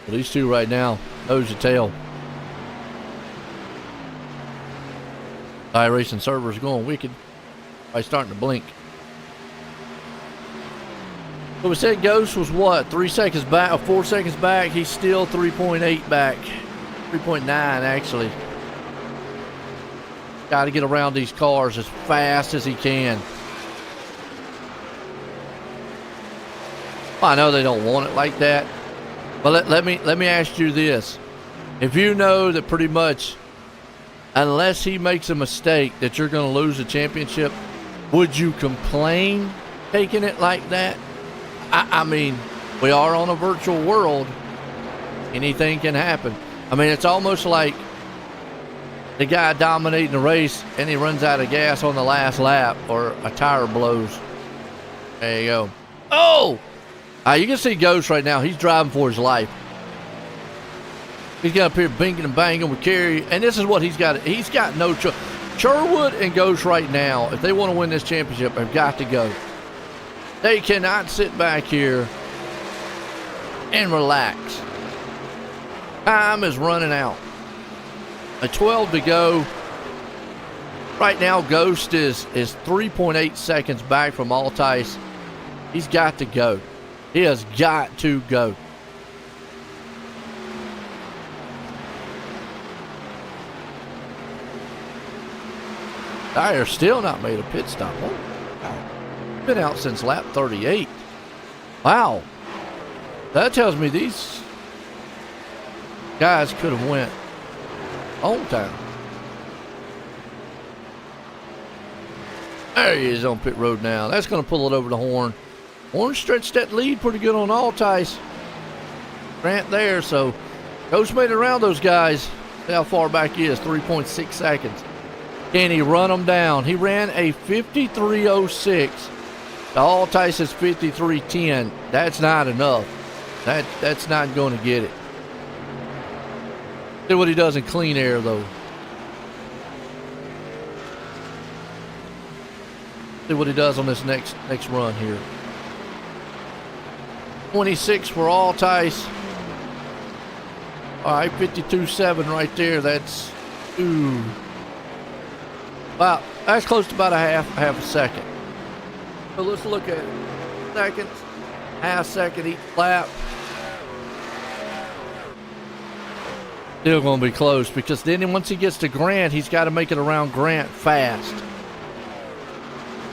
These two right now, nose to tail. iRacing server's going wicked by starting to blink. So we said Ghost was what, 3 seconds back, or 4 seconds back. He's still 3.8 back, 3.9 actually. Got to get around these cars as fast as he can. Well, I know they don't want it like that. But let me ask you this. If you know that pretty much, unless he makes a mistake, that you're going to lose the championship, would you complain taking it like that? I mean, we are on a virtual world. Anything can happen. I mean, it's almost like the guy dominating the race and he runs out of gas on the last lap, or a tire blows. There you go. Oh! You can see Ghost right now. He's driving for his life. He's got up here binking and banging with Kerry, and this is what he's got. He's got no choice. Sherwood and Ghost right now, if they want to win this championship, have got to go. They cannot sit back here and relax. Time is running out. A 12 to go. Right now, Ghost is 3.8 seconds back from Altice. He's got to go. He has got to go. Dyer still not made a pit stop. Oh, wow. Been out since lap 38. Wow. That tells me these guys could have went on time. There he is on pit road now. That's going to pull it over to Horn. Horn stretched that lead pretty good on Altice. Grant there, so Coach made it around those guys. See how far back he is, 3.6 seconds. Can he run them down? He ran a 53.06. The Altice is 53.10. That's not enough. That's not going to get it. See what he does in clean air, though. See what he does on this next run here. 26 for Altice. All right, 52.7 right there. That's wow, that's close to about a half a second. So let's look at it. Seconds, half second each lap. Still going to be close because then once he gets to Grant, he's got to make it around Grant fast.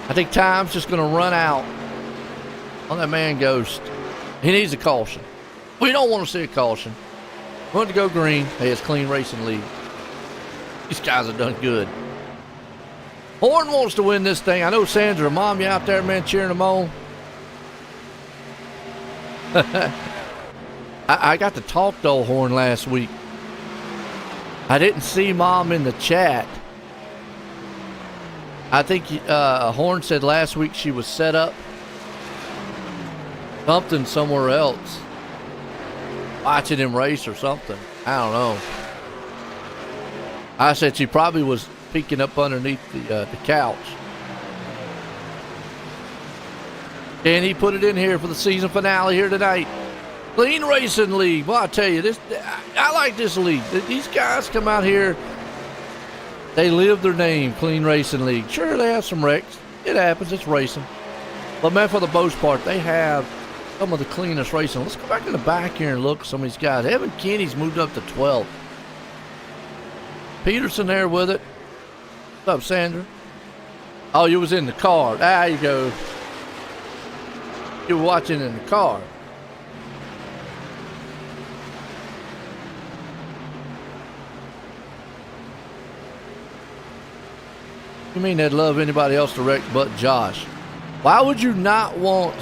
I think time's just going to run out on that man Ghost. He needs a caution. We don't want to see a caution. We want to go green. Hey, it's clean racing lead. These guys have done good. Horn wants to win this thing. I know Sandra, Mom, you out there, man, cheering them on. I got to talk to old Horn last week. I didn't see Mom in the chat. I think Horn said last week she was set up something somewhere else, watching him race or something. I don't know. I said she probably was peeking up underneath the couch. And he put it in here for the season finale here tonight. Clean Racing League. Well, I tell you, I like this league. These guys come out here. They live their name, Clean Racing League. Sure, they have some wrecks. It happens. It's racing. But, man, for the most part, they have some of the cleanest racing. Let's go back in the back here and look at some of these guys. Evan Kinney's moved up to 12th. Peterson there with it. What's up, Sandra? Oh, you was in the car. There you go. You were watching in the car. You mean they'd love anybody else to wreck but Josh? Why would you not want...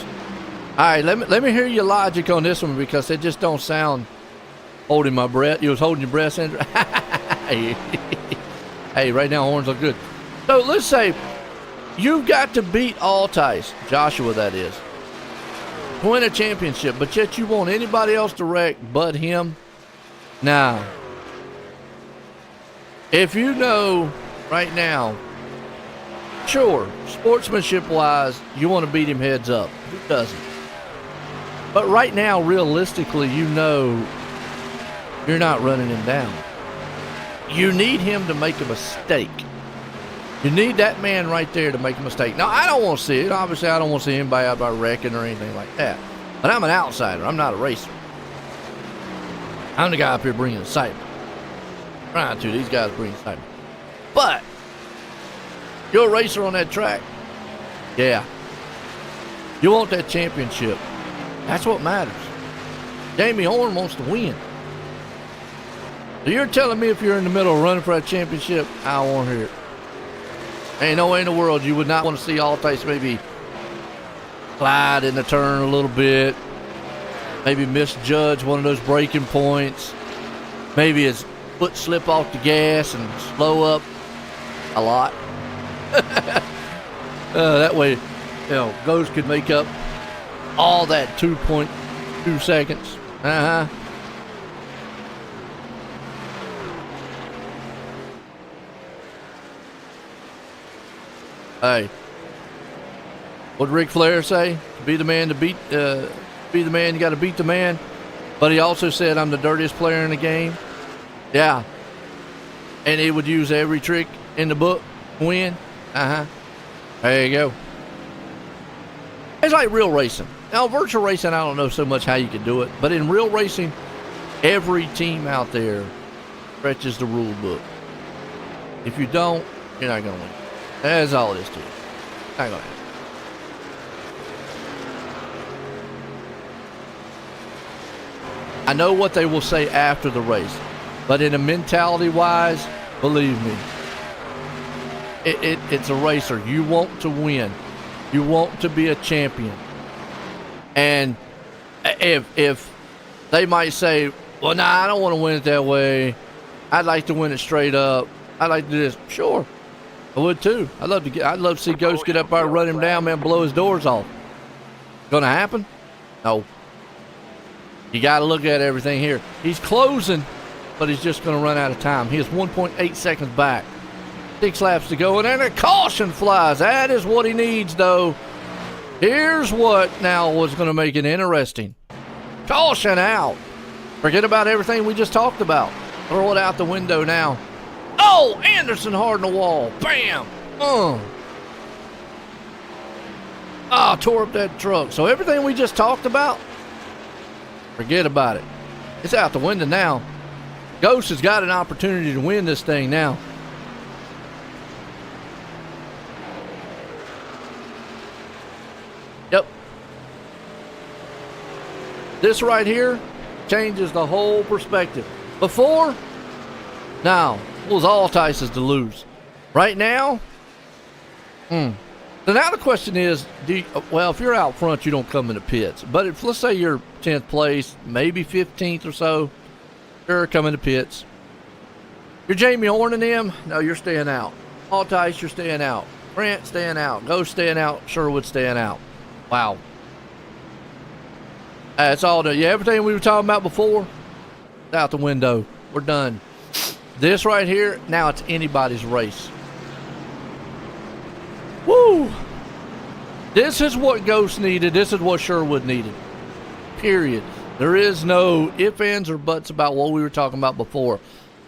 All right, let me hear your logic on this one because it just don't sound holding my breath. You was holding your breath, Sandra? Hey, right now horns look good. So let's say you've got to beat Altice, Joshua that is, to win a championship, but yet you want anybody else to wreck but him? Now, if you know right now, sure, sportsmanship-wise, you want to beat him heads up. Who doesn't? But right now, realistically, you know you're not running him down. You need him to make a mistake. You need that man right there to make a mistake. Now, I don't want to see it. Obviously, I don't want to see anybody out by wrecking or anything like that. But I'm an outsider. I'm not a racer. I'm the guy up here bringing excitement. Trying to. These guys bring excitement. But you're a racer on that track. Yeah. You want that championship. That's what matters. Jamie Horn wants to win. So you're telling me if you're in the middle of running for that championship, I don't want to hear it. Ain't no way in the world you would not want to see Altice maybe slide in the turn a little bit. Maybe misjudge one of those braking points. Maybe his foot slip off the gas and slow up a lot. That way, you know, Ghost could make up all that 2.2 seconds. Hey, what did Ric Flair say? Be the man to beat. Be the man. You got to beat the man. But he also said, "I'm the dirtiest player in the game." Yeah, and he would use every trick in the book to win. There you go. It's like real racing. Now, virtual racing, I don't know so much how you can do it, but in real racing, every team out there stretches the rule book. If you don't, you're not going to win. That's all it is to it. Not going to happen. I know what they will say after the race, but in a mentality-wise, believe me, It's a racer. You want to win. You want to be a champion. And if they might say, well, nah, I don't want to win it that way. I'd like to win it straight up. I'd like to do this. Sure, I would too. I'd love to see Ghost get up there, run him down, man, blow his doors off. Gonna happen? No. You got to look at everything here. He's closing, but he's just going to run out of time. He is 1.8 seconds back. 6 laps to go, and then a caution flies. That is what he needs, though. Here's what now was going to make it interesting. Caution out. Forget about everything we just talked about. Throw it out the window now. Oh, Anderson hard in the wall. Bam. Tore up that truck. So everything we just talked about, forget about it. It's out the window now. Ghost has got an opportunity to win this thing now. Yep. This right here changes the whole perspective. Before, now, it was all Tyson's to lose. Right now, So now the question is, if you're out front, you don't come in the pits. But if, let's say you're 10th place, maybe 15th or so, sure, come in the pits. You're Jamie Horn and them, no, you're staying out. All Tice, you're staying out. Grant staying out. Ghost staying out. Sherwood staying out. Wow. That's all done. Yeah, everything we were talking about before, out the window. We're done. This right here, now it's anybody's race. Woo! This is what Ghost needed. This is what Sherwood needed. Period. There is no ifs, ands, or buts about what we were talking about before.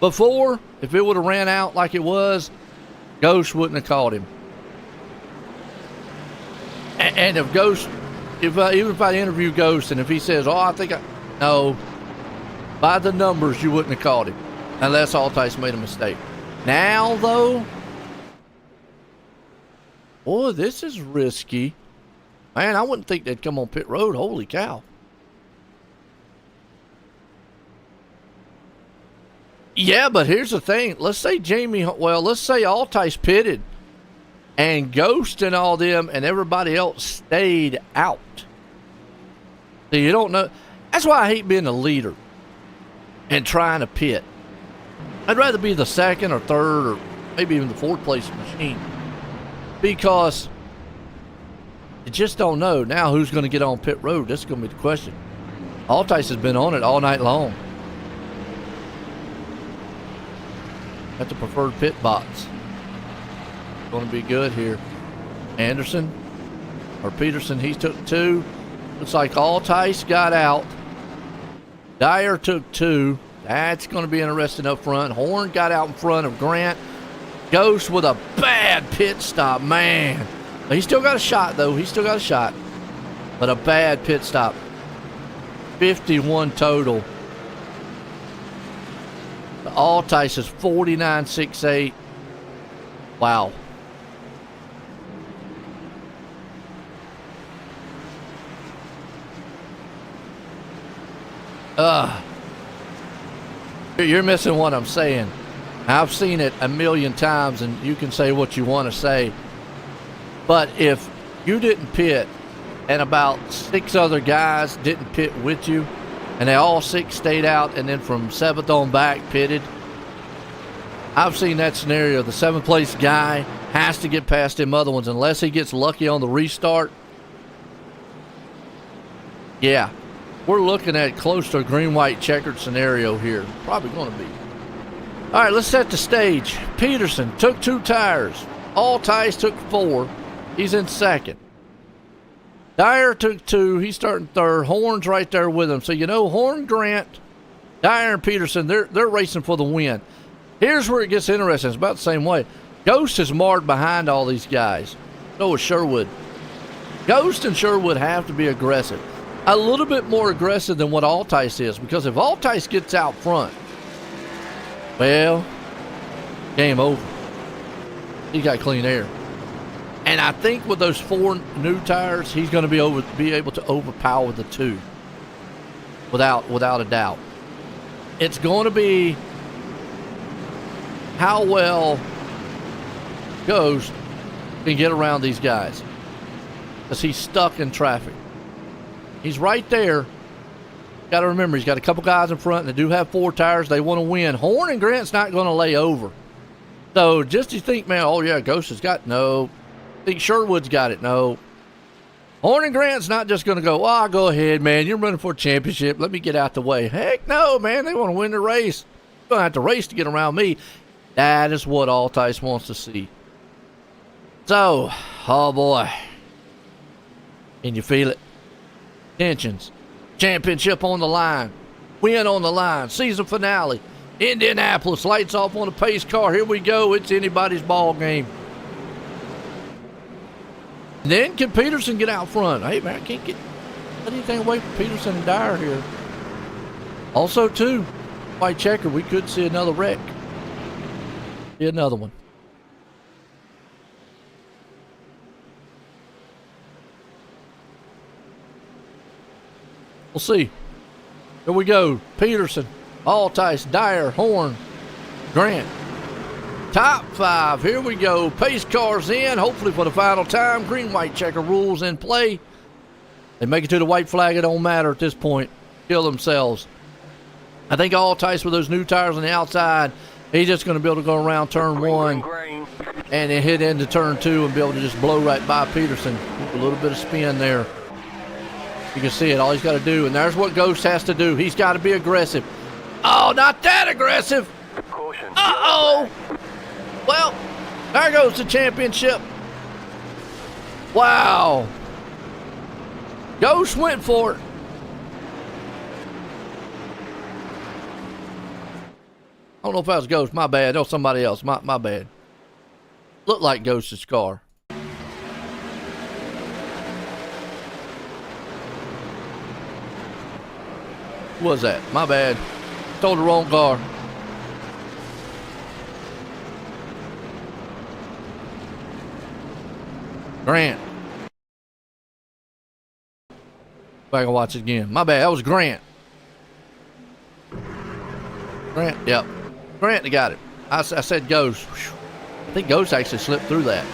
Before, if it would have ran out like it was, Ghost wouldn't have caught him. And if Ghost, even if I interview Ghost and if he says, no, by the numbers, you wouldn't have caught him. Unless Altice made a mistake. Now, though, boy, this is risky. Man, I wouldn't think they'd come on pit road. Holy cow. Yeah, but here's the thing. Let's say let's say Altice pitted and Ghost and all them and everybody else stayed out. So you don't know. That's why I hate being a leader and trying to pit. I'd rather be the second or third or maybe even the fourth place machine. Because you just don't know now who's going to get on pit road. That's going to be the question. Altice has been on it all night long. At the preferred pit box. Going to be good here. Anderson or Peterson, he took 2. Looks like Altice got out. Dyer took 2. That's going to be interesting up front. Horn got out in front of Grant. Ghost with a bad pit stop, man. He still got a shot, though. He still got a shot. But a bad pit stop. 51 total. The Altice is 49.68. Wow. You're missing what I'm saying. I've seen it a million times, and you can say what you want to say. But if you didn't pit, and about 6 other guys didn't pit with you, and they all 6 stayed out, and then from 7th on back pitted, I've seen that scenario. The 7th place guy has to get past them other ones unless he gets lucky on the restart. Yeah, we're looking at close to a green-white checkered scenario here. Probably going to be. All right, let's set the stage. Peterson took 2 tires. Altice took 4. He's in 2nd. Dyer took 2. He's starting 3rd. Horn's right there with him. So, Horn, Grant, Dyer, and Peterson, they're racing for the win. Here's where it gets interesting. It's about the same way. Ghost is marred behind all these guys. So is Sherwood. Ghost and Sherwood have to be aggressive. A little bit more aggressive than what Altice is. Because if Altice gets out front, well, game over. He got clean air. And I think with those 4 new tires, he's going to be able to overpower the 2. Without a doubt. It's going to be how well Ghost can get around these guys because he's stuck in traffic. He's right there. Got to remember, he's got a couple guys in front, and they do have 4 tires. They want to win. Horn and Grant's not going to lay over. So just to think, man, oh yeah, Ghost has got, no. Think Sherwood's got it, no. Horn and Grant's not just going to go, oh, go ahead, man. You're running for a championship. Let me get out the way. Heck no, man. They want to win the race. You're going to have to race to get around me. That is what Altice wants to see. So, oh boy. Can you feel it? Tensions. Championship on the line. Win on the line. Season finale. Indianapolis. Lights off on a pace car. Here we go. It's anybody's ball game. And then can Peterson get out front? Hey, man, I can't get anything away from Peterson and Dyer here. Also, too, white checker, we could see another wreck. See another one. We'll see. Here we go. Peterson, Altice, Dyer, Horn, Grant. Top 5. Here we go. Pace cars in, hopefully for the final time. Green, white checker rules in play. They make it to the white flag. It don't matter at this point. Kill themselves. I think Altice with those new tires on the outside, he's just going to be able to go around turn 1 and then hit into turn 2 and be able to just blow right by Peterson. A little bit of spin there. You can see it. All he's got to do, and there's what Ghost has to do. He's got to be aggressive. Oh, not that aggressive. Uh-oh. Well, there goes the championship. Wow. Ghost went for it. I don't know if that was Ghost. My bad. That was somebody else. My bad. Looked like Ghost's car. Who was that? My bad. Told the wrong car. Grant. Back and watch it again. My bad. That was Grant. Grant. Yep. Grant got it. I said Ghost. I think Ghost actually slipped through that.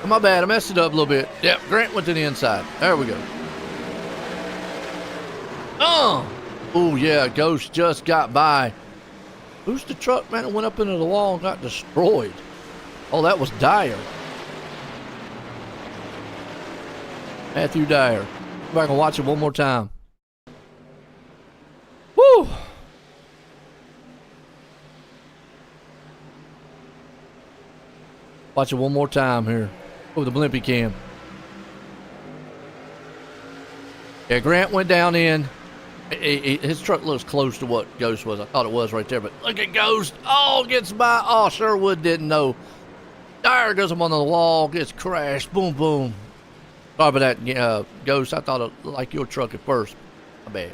My bad. I messed it up a little bit. Yep. Grant went to the inside. There we go. Oh yeah. Ghost just got by. Who's the truck, man, that went up into the wall and got destroyed? Oh, that was Dyer. Matthew Dyer. Go back and watch it one more time. Woo! Watch it one more time here. With the blimpy cam. Yeah, Grant went down in. His truck looks close to what Ghost was. I thought it was right there, but look at Ghost. Oh, gets by. Oh, Sherwood didn't know. Dyer goes up on the wall, gets crashed. Boom, boom. Sorry about that, Ghost. I thought it looked like your truck at first. My bad.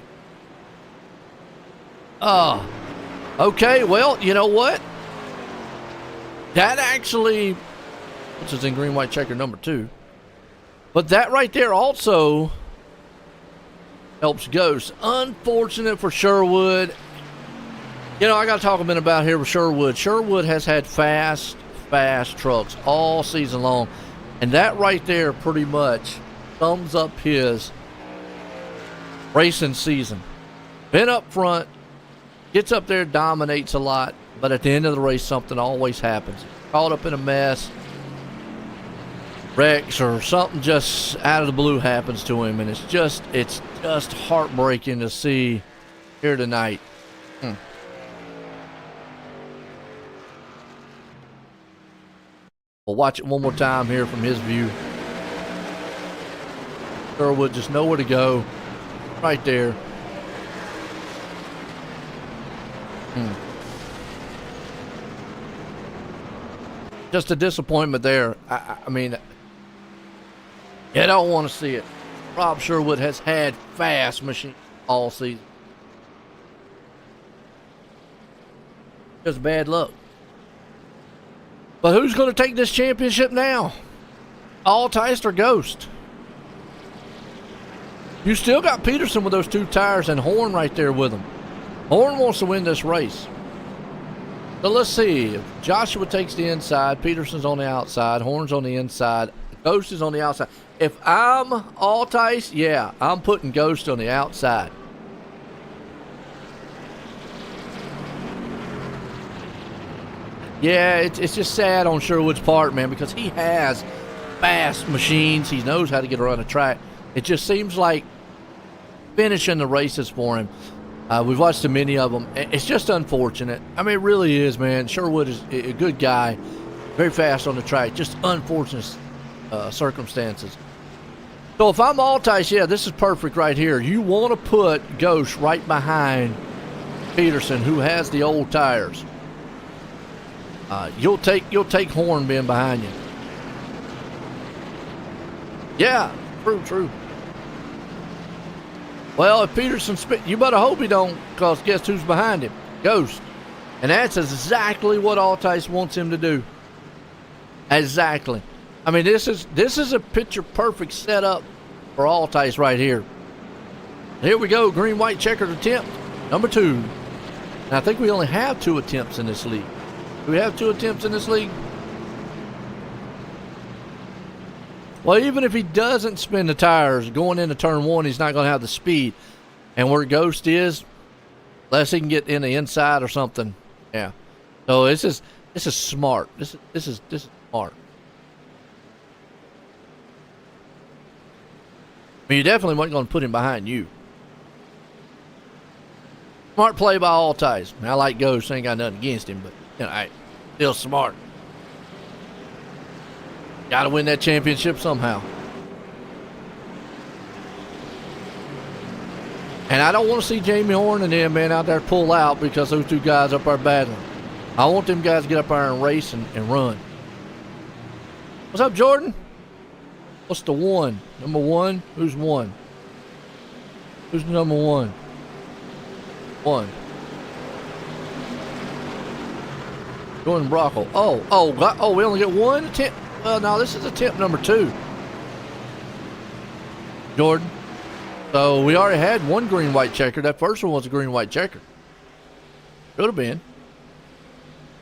Oh, okay. Well, you know what? That actually, which is in green, white checker number 2. But that right there also helps Ghost. Unfortunate for Sherwood. You know, I got to talk a minute about here with Sherwood. Sherwood has had fast trucks all season long. And that right there pretty much thumbs up his racing season. Been up front, gets up there, dominates a lot. But at the end of the race, something always happens. Caught up in a mess. Wrecks or something just out of the blue happens to him. And it's just heartbreaking to see here tonight. We'll watch it one more time here from his view. Sherwood just nowhere to go. Right there. Just a disappointment there. I mean, you don't want to see it. Rob Sherwood has had fast machines all season. Just bad luck. But who's going to take this championship now? Altice or Ghost? You still got Peterson with those 2 tires and Horn right there with him. Horn wants to win this race. So let's see. If Joshua takes the inside, Peterson's on the outside, Horn's on the inside, Ghost is on the outside. If I'm Altice, yeah, I'm putting Ghost on the outside. Yeah, it's just sad on Sherwood's part, man, because he has fast machines. He knows how to get around the track. It just seems like finishing the races for him. We've watched so many of them. It's just unfortunate. I mean, it really is, man. Sherwood is a good guy, very fast on the track. Just unfortunate circumstances. So if I'm Altice, yeah, this is perfect right here. You want to put Ghost right behind Peterson, who has the old tires. You'll take Horn being behind you. Yeah, true. Well, if Peterson you better hope he don't, because guess who's behind him? Ghost. And that's exactly what Altice wants him to do. Exactly. I mean, this is a picture-perfect setup for Altice right here. Here we go, green-white checkered attempt, number 2. And I think we only have 2 attempts in this league. Do we have 2 attempts in this league? Well, even if he doesn't spin the tires going into turn 1, he's not going to have the speed. And where Ghost is, unless he can get in the inside or something. Yeah. So this is smart. This is smart. I mean, you definitely weren't going to put him behind you. Smart play by Altice. I like Ghost. Ain't got nothing against him, but you know, still smart. Got to win that championship somehow. And I don't want to see Jamie Horn and them, man, out there pull out because those 2 guys up there battling. I want them guys to get up there and race and run. What's up, Jordan? What's the 1? Number 1? Who's 1? Who's number 1? 1. Jordan Brockle. Oh, we only get 1 attempt. Well, no, this is attempt number 2. Jordan. So we already had 1 green-white checker. That first one was a green-white checker. Could have been.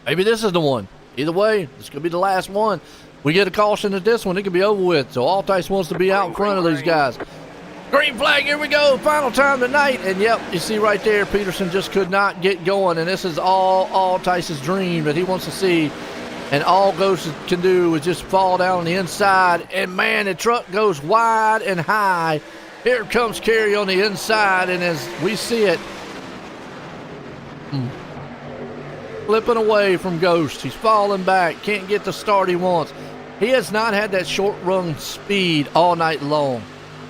Maybe this is the one. Either way, this could be the last one. We get a caution at this one, it could be over with. So Altice wants to be out in front of these guys. Green flag, here we go. Final time tonight. And yep, you see right there, Peterson just could not get going. And this is all Altice's dream that he wants to see. And all Ghost can do is just fall down on the inside. And man, the truck goes wide and high. Here comes Kerry on the inside. And as we see it, flipping away from Ghost. He's falling back. Can't get the start he wants. He has not had that short run speed all night long.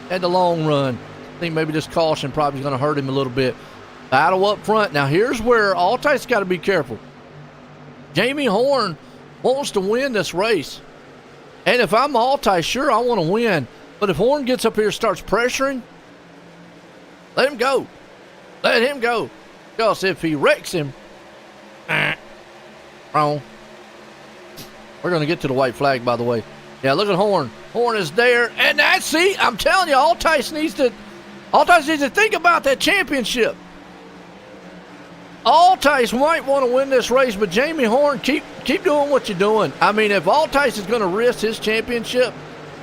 Had the long run. I think maybe this caution probably is going to hurt him a little bit. Battle up front. Now here's where Altice got to be careful. Jamie Horn wants to win this race. And if I'm Altice, sure, I want to win. But if Horn gets up here and starts pressuring, let him go. Let him go. Because if he wrecks him, wrong. We're going to get to the white flag, by the way. Yeah, look at Horn. Horn is there. And that's, see, I'm telling you, Altice needs to think about that championship. Altice might want to win this race, but Jamie Horn, keep doing what you're doing. I mean, if Altice is going to risk his championship,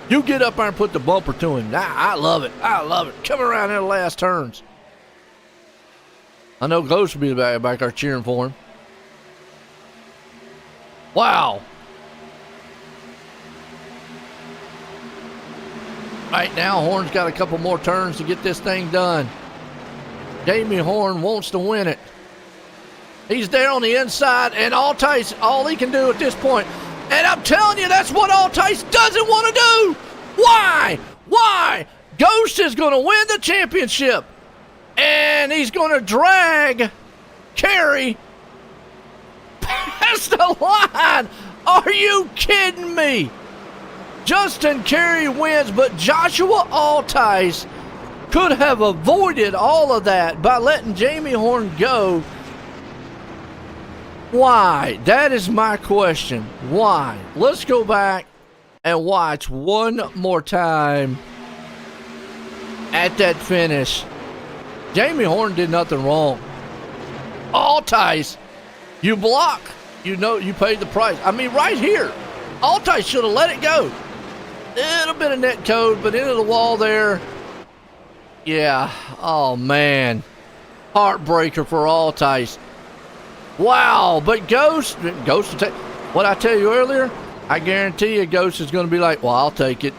you get up there and put the bumper to him. I love it. I love it. Coming around in the last turns. I know Ghost will be back there cheering for him. Wow. Right now, Horn's got a couple more turns to get this thing done. Jamie Horn wants to win it. He's there on the inside, and Altice, all he can do at this point. And I'm telling you, that's what Altice doesn't want to do. Why? Why? Ghost is going to win the championship. And he's going to drag Kerry past the line. Are you kidding me? Justin Kerry wins, but Joshua Altice could have avoided all of that by letting Jamie Horn go. Why? That is my question. Why? Let's go back and watch one more time at that finish. Jamie Horn did nothing wrong. Altice, you block. you know you paid the price. I mean, right here, Altice should have let it go. Little bit of net code, but into the wall there. Yeah. Oh man, heartbreaker for Altice. Wow. But Ghost will take. What I tell you earlier, I guarantee you, Ghost is going to be like, well, I'll take it.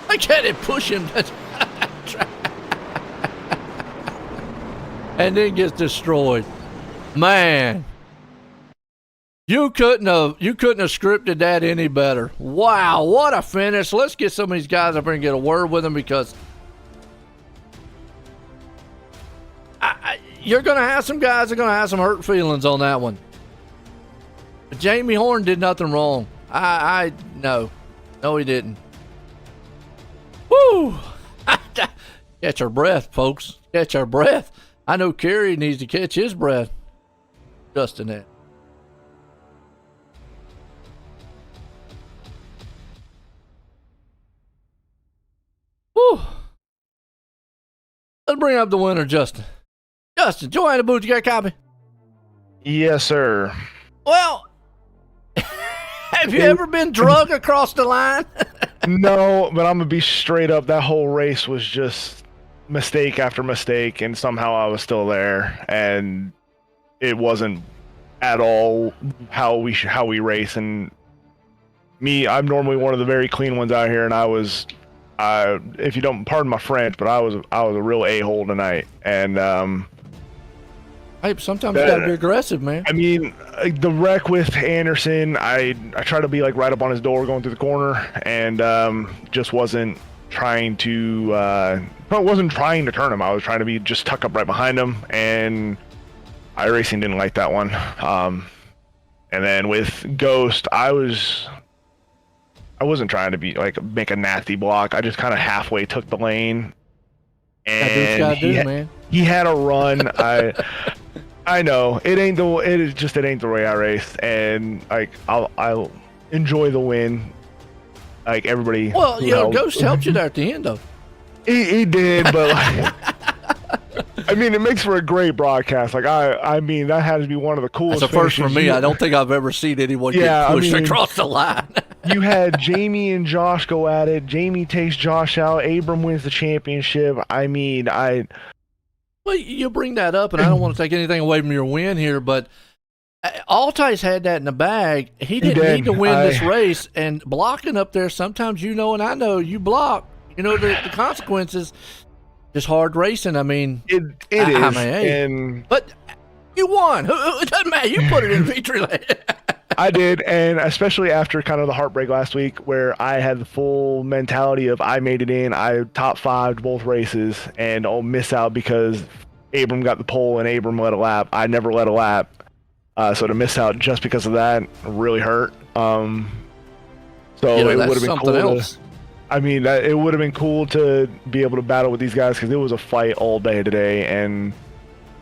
Look at it push him. And then gets destroyed. Man, you couldn't have scripted that any better. Wow, what a finish. Let's get some of these guys up here and get a word with them, because you're going to have some guys that are going to have some hurt feelings on that one. But Jamie Horn did nothing wrong. No, he didn't. Woo! Catch our breath, folks. Catch our breath. I know Kerry needs to catch his breath. Just in that. Woo! Let's bring up the winner, Justin. Justin, join the booth. You got a copy? Yes, sir. Well, have you ever been drug across the line? No, but I'm gonna be straight up. That whole race was just mistake after mistake, and somehow I was still there, and it wasn't at all how we race. And me, I'm normally one of the very clean ones out here, and I was, if you don't pardon my French, but I was a real a-hole tonight, and Hey, sometimes you gotta be aggressive, man. I mean, the wreck with Anderson, I tried to be like right up on his door going through the corner, and just wasn't trying to turn him. I was trying to be just tuck up right behind him, and iRacing didn't like that one. And then with Ghost, I wasn't trying to be like make a nasty block. I just kind of halfway took the lane, and he had a run. I know it ain't the way I race, and like I'll enjoy the win. Like everybody. Well, you know, Ghost helped you there at the end, though. He did, but like, I mean, it makes for a great broadcast. Like I mean, that had to be one of the coolest. That's a first for me. I don't think I've ever seen anyone get pushed across the line. You had Jamie and Josh go at it. Jamie takes Josh out. Abram wins the championship. I mean, Well, you bring that up, and I don't want to take anything away from your win here, but Altice had that in the bag. He didn't need to win this race, and blocking up there, sometimes you know, and I know, you block. You know the consequences. Just hard racing. I mean, it is. I mean, hey, but you won. It doesn't matter. You put it in victory lane. I did, and especially after kind of the heartbreak last week, where I had the full mentality of I made it in, I top 5'd both races, and I'll miss out because Abram got the pole and Abram led a lap. I never led a lap, so to miss out just because of that really hurt. So it would have been cool. I mean, it would have been cool to be able to battle with these guys, because it was a fight all day today, and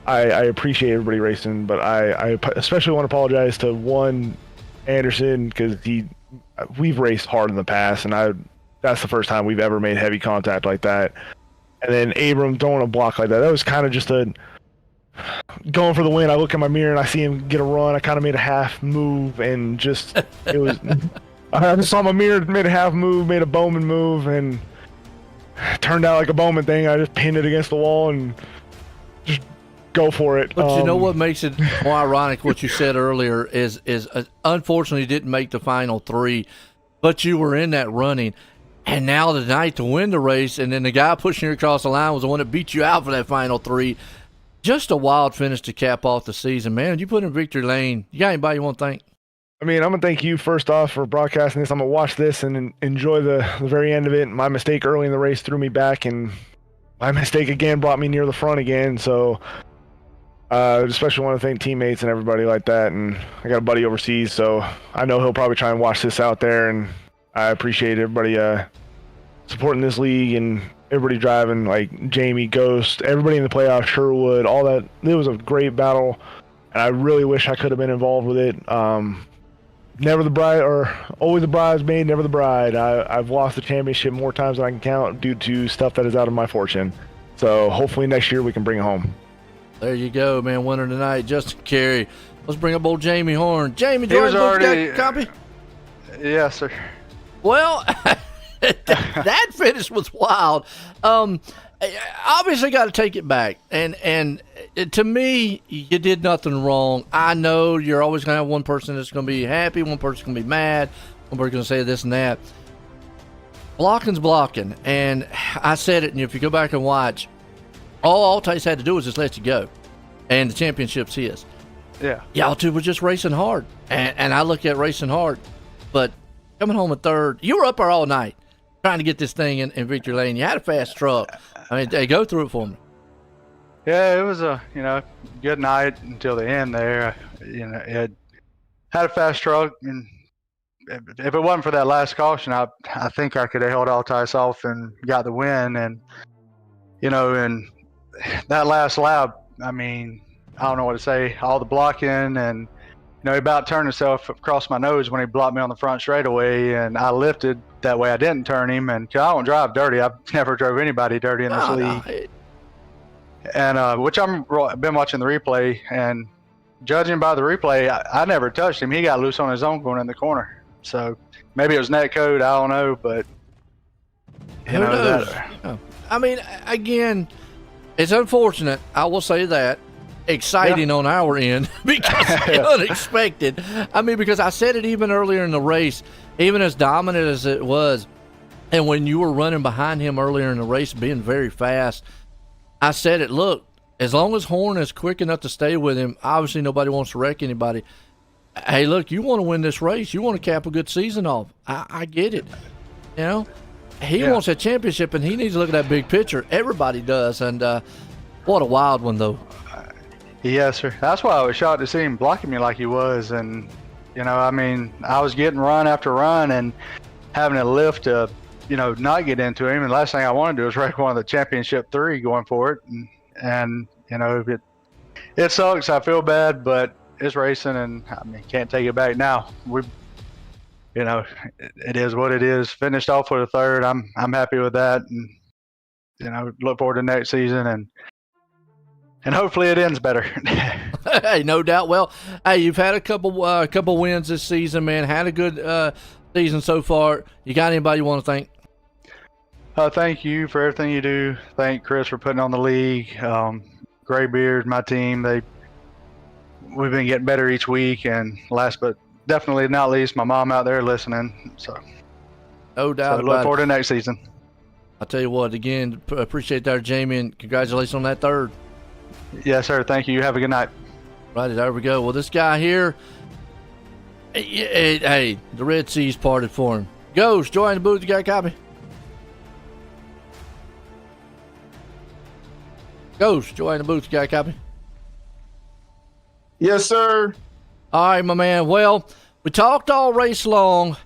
I appreciate everybody racing, but I especially want to apologize to Anderson, because we've raced hard in the past, and that's the first time we've ever made heavy contact like that. And then Abram throwing a block like that. That was kind of just going for the win. I look in my mirror and I see him get a run. I kind of made a half move, and just it was. I just saw my mirror, made a half move, made a Bowman move, and turned out like a Bowman thing. I just pinned it against the wall and just go for it. But you know what makes it more ironic? What you said earlier is unfortunately you didn't make the final 3, but you were in that running. And now tonight to win the race, and then the guy pushing you across the line was the one that beat you out for that final 3. Just a wild finish to cap off the season, man. You put in victory lane. You got anybody you want to thank? I mean, I'm going to thank you first off for broadcasting this. I'm going to watch this and enjoy the very end of it. My mistake early in the race threw me back, and my mistake again brought me near the front again. So especially want to thank teammates and everybody like that. And I got a buddy overseas, so I know he'll probably try and watch this out there. And I appreciate everybody supporting this league and everybody driving, like Jamie, Ghost, everybody in the playoffs, Sherwood, all that. It was a great battle, and I really wish I could have been involved with it. Never the bride, or always the bridesmaid, never the bride. I've lost the championship more times than I can count due to stuff that is out of my fortune. So hopefully next year we can bring it home. There you go, man. Winner tonight, Justin Carey. Let's bring up old Jamie Horn. Jamie, He was already copy. Yes, sir. Well, that finish was wild. Obviously, got to take it back, and to me, you did nothing wrong. I know you're always going to have one person that's going to be happy, one person going to be mad, one person going to say this and that. Blocking's blocking, and I said it. And if you go back and watch, all Altice had to do was just let you go, and the championship's his. Yeah. Y'all two were just racing hard, and I look at racing hard, but coming home in third, you were up there all night trying to get this thing in victory lane. You had a fast truck. I mean, go through it for me. Yeah, it was a good night until the end there. It had a fast truck, and if it wasn't for that last caution, I think I could have held Altice off and got the win. And and that last lap, I mean, I don't know what to say. All the blocking, and he about turned himself across my nose when he blocked me on the front straightaway, and I lifted that way. I didn't turn him, and I don't drive dirty. I've never drove anybody dirty in this league. And which I've been watching the replay, and judging by the replay, I never touched him. He got loose on his own going in the corner. So maybe it was net code. I don't know, but Who knows? I mean, again, it's unfortunate. I will say that. Exciting on our end because unexpected. I mean, because I said it even earlier in the race, even as dominant as it was, and when you were running behind him earlier in the race, being very fast, I said it. Look, as long as Horn is quick enough to stay with him, obviously nobody wants to wreck anybody. Hey, look, you want to win this race. You want to cap a good season off. I get it. He wants a championship, and he needs to look at that big picture. Everybody does, and what a wild one, though. Yes, sir. That's why I was shocked to see him blocking me like he was. And, I mean, I was getting run after run and having to lift to, not get into him. And the last thing I want to do is wreck one of the championship 3 going for it. And it sucks. I feel bad, but it's racing, and, I mean, can't take it back now. It is what it is. Finished off with a third. I'm happy with that. And, look forward to next season. And hopefully it ends better. Hey, no doubt. Well, hey, you've had a couple wins this season, man. Had a good season so far. You got anybody you want to thank? Thank you for everything you do. Thank Chris for putting on the league. Graybeard, my team, we've been getting better each week. And last but definitely not least, my mom out there listening. So no doubt. Look forward to next season. I'll tell you what. Again, appreciate that, Jamie, and congratulations on that third. Yes, sir. Thank you. You have a good night. Right, there we go. Well, this guy here, hey, the Red Sea's parted for him. Ghost, join the booth. You got a copy? Ghost, join the booth. You got a copy? Yes, sir. All right, my man. Well, we talked all race long.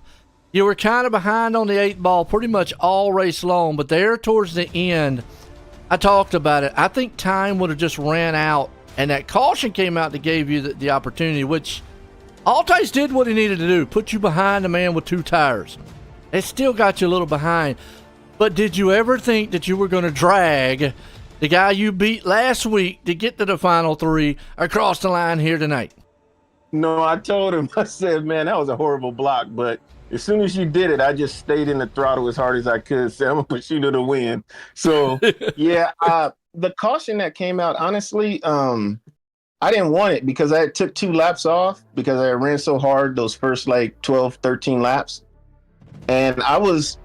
You were kind of behind on the 8 ball pretty much all race long, but there towards the end, I talked about it. I think time would have just ran out, and that caution came out that gave you the opportunity, which Altice did what he needed to do, put you behind a man with 2 tires. It still got you a little behind. But did you ever think that you were going to drag the guy you beat last week to get to the final 3 across the line here tonight? No, I told him, I said, man, that was a horrible block, but as soon as you did it, I just stayed in the throttle as hard as I could. Said, I'm going to put you to the win. So, yeah, the caution that came out, honestly, I didn't want it because I took 2 laps off because I ran so hard those first 12, 13 laps. And I was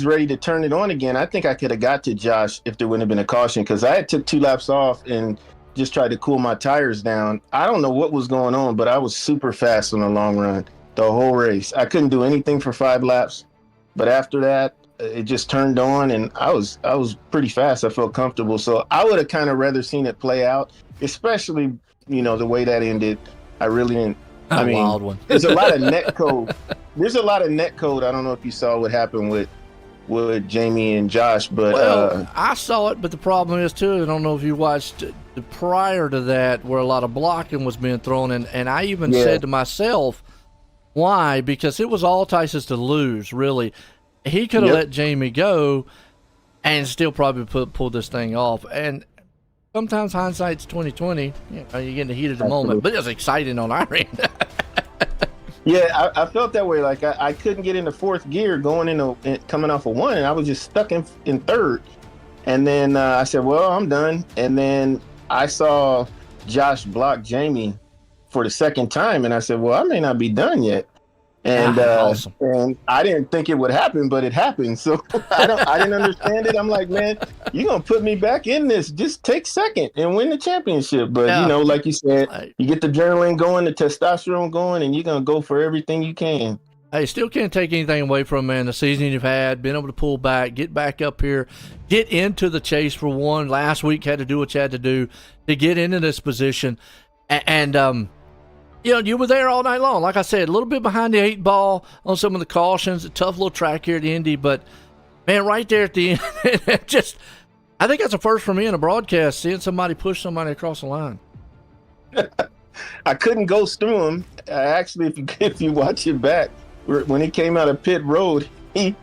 ready to turn it on again. I think I could have got to Josh if there wouldn't have been a caution because I had took 2 laps off and just tried to cool my tires down. I don't know what was going on, but I was super fast on the long run. The whole race. I couldn't do anything for 5 laps, but after that, it just turned on, and I was pretty fast. I felt comfortable, so I would have kind of rather seen it play out, especially the way that ended. I really didn't. I mean, wild one. There's a lot of net code. There's a lot of net code. I don't know if you saw what happened with Jamie and Josh, but I saw it. But the problem is too. I don't know if you watched the prior to that, where a lot of blocking was being thrown in, and I even said to myself. Why? Because it was Altice's to lose, really. He could have let Jamie go and still probably pulled this thing off. And sometimes hindsight's 2020. You know, you get in the heat of the moment, but it was exciting on our end. Yeah, I felt that way. Like I couldn't get into fourth gear coming off of one, and I was just stuck in third. And then I said, well, I'm done. And then I saw Josh block Jamie for the second time, and I said, well, I may not be done yet. And awesome. And I didn't think it would happen, but it happened. So I didn't understand it. I'm like, man, you're gonna put me back in this. Just take second and win the championship. But Yeah. you know, like you said, you get the adrenaline going, the testosterone going, and you're gonna go for everything you can. Hey, still can't take anything away from, man, the season you've had, been able to pull back, get back up here, get into the chase for one. Last week had to do what you had to do to get into this position. And you know, you were there all night long. Like I said, a little bit behind the 8 ball on some of the cautions. A tough little track here at the Indy, but man, right there at the end, I think that's a first for me in a broadcast, seeing somebody push somebody across the line. I couldn't go through him. Actually, if you watch it back, when he came out of pit road, he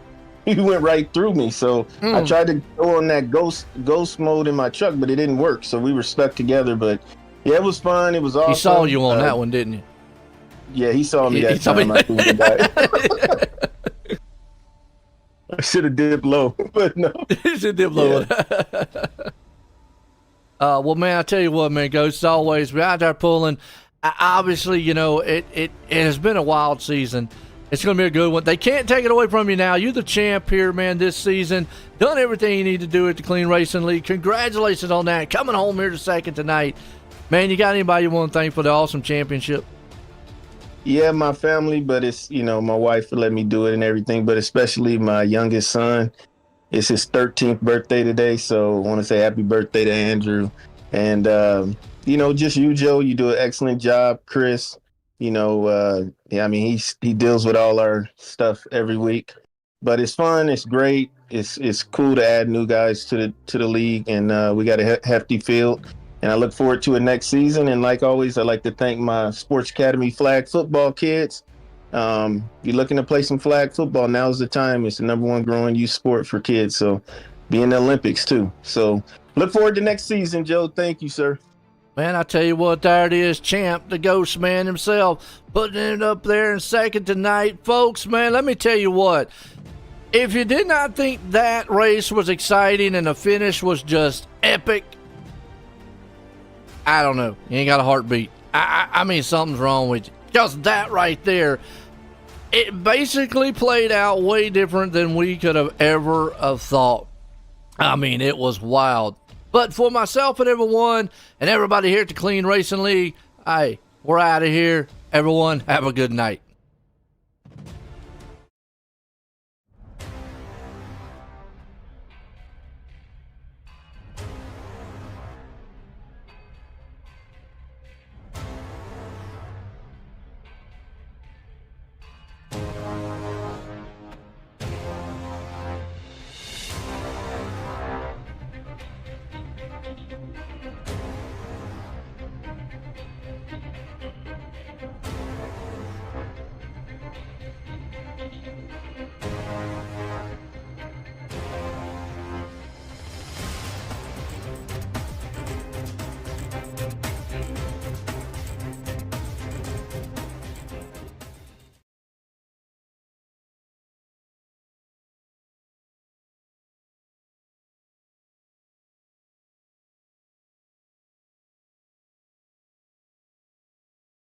went right through me. So I tried to go on that ghost mode in my truck, but it didn't work. So we were stuck together. But yeah, it was fun. It was awesome. He saw you on that one, didn't you? Yeah, he saw me that time. I threw him back. I should have dipped low, but no. He should dip low. Yeah. Well, man, I tell you what, man, Ghost, as always, we're out there pulling. Obviously, you know, it has been a wild season. It's going to be a good one. They can't take it away from you now. You're the champ here, man, this season. Done everything you need to do at the Clean Racing League. Congratulations on that. Coming home here to second tonight. Man, you got anybody you want to thank for the awesome championship? Yeah, my family, but it's, you know, my wife let me do it and everything, but especially my youngest son. It's his 13th birthday today, so I want to say happy birthday to Andrew. And, you know, just you, Joe, you do an excellent job. Chris, you know, yeah, I mean, he deals with all our stuff every week. But it's fun. It's great. It's cool to add new guys to the league, and we got a hefty field. And I look forward to it next season. And like always, I'd like to thank my Sports Academy flag football kids. You're looking to play some flag football, now's the time. It's the #1 growing youth sport for kids. So be in the Olympics too. So look forward to next season, Joe. Thank you, sir. Man, I tell you what, there it is, champ, the Ghost Man himself, putting it up there in second tonight. Folks, man, let me tell you what. If you did not think that race was exciting and the finish was just epic, I don't know. You ain't got a heartbeat. I mean, something's wrong with you. Because that right there, it basically played out way different than we could have ever have thought. I mean, it was wild. But for myself and everyone and everybody here at the Clean Racing League, hey, we're out of here. Everyone, have a good night.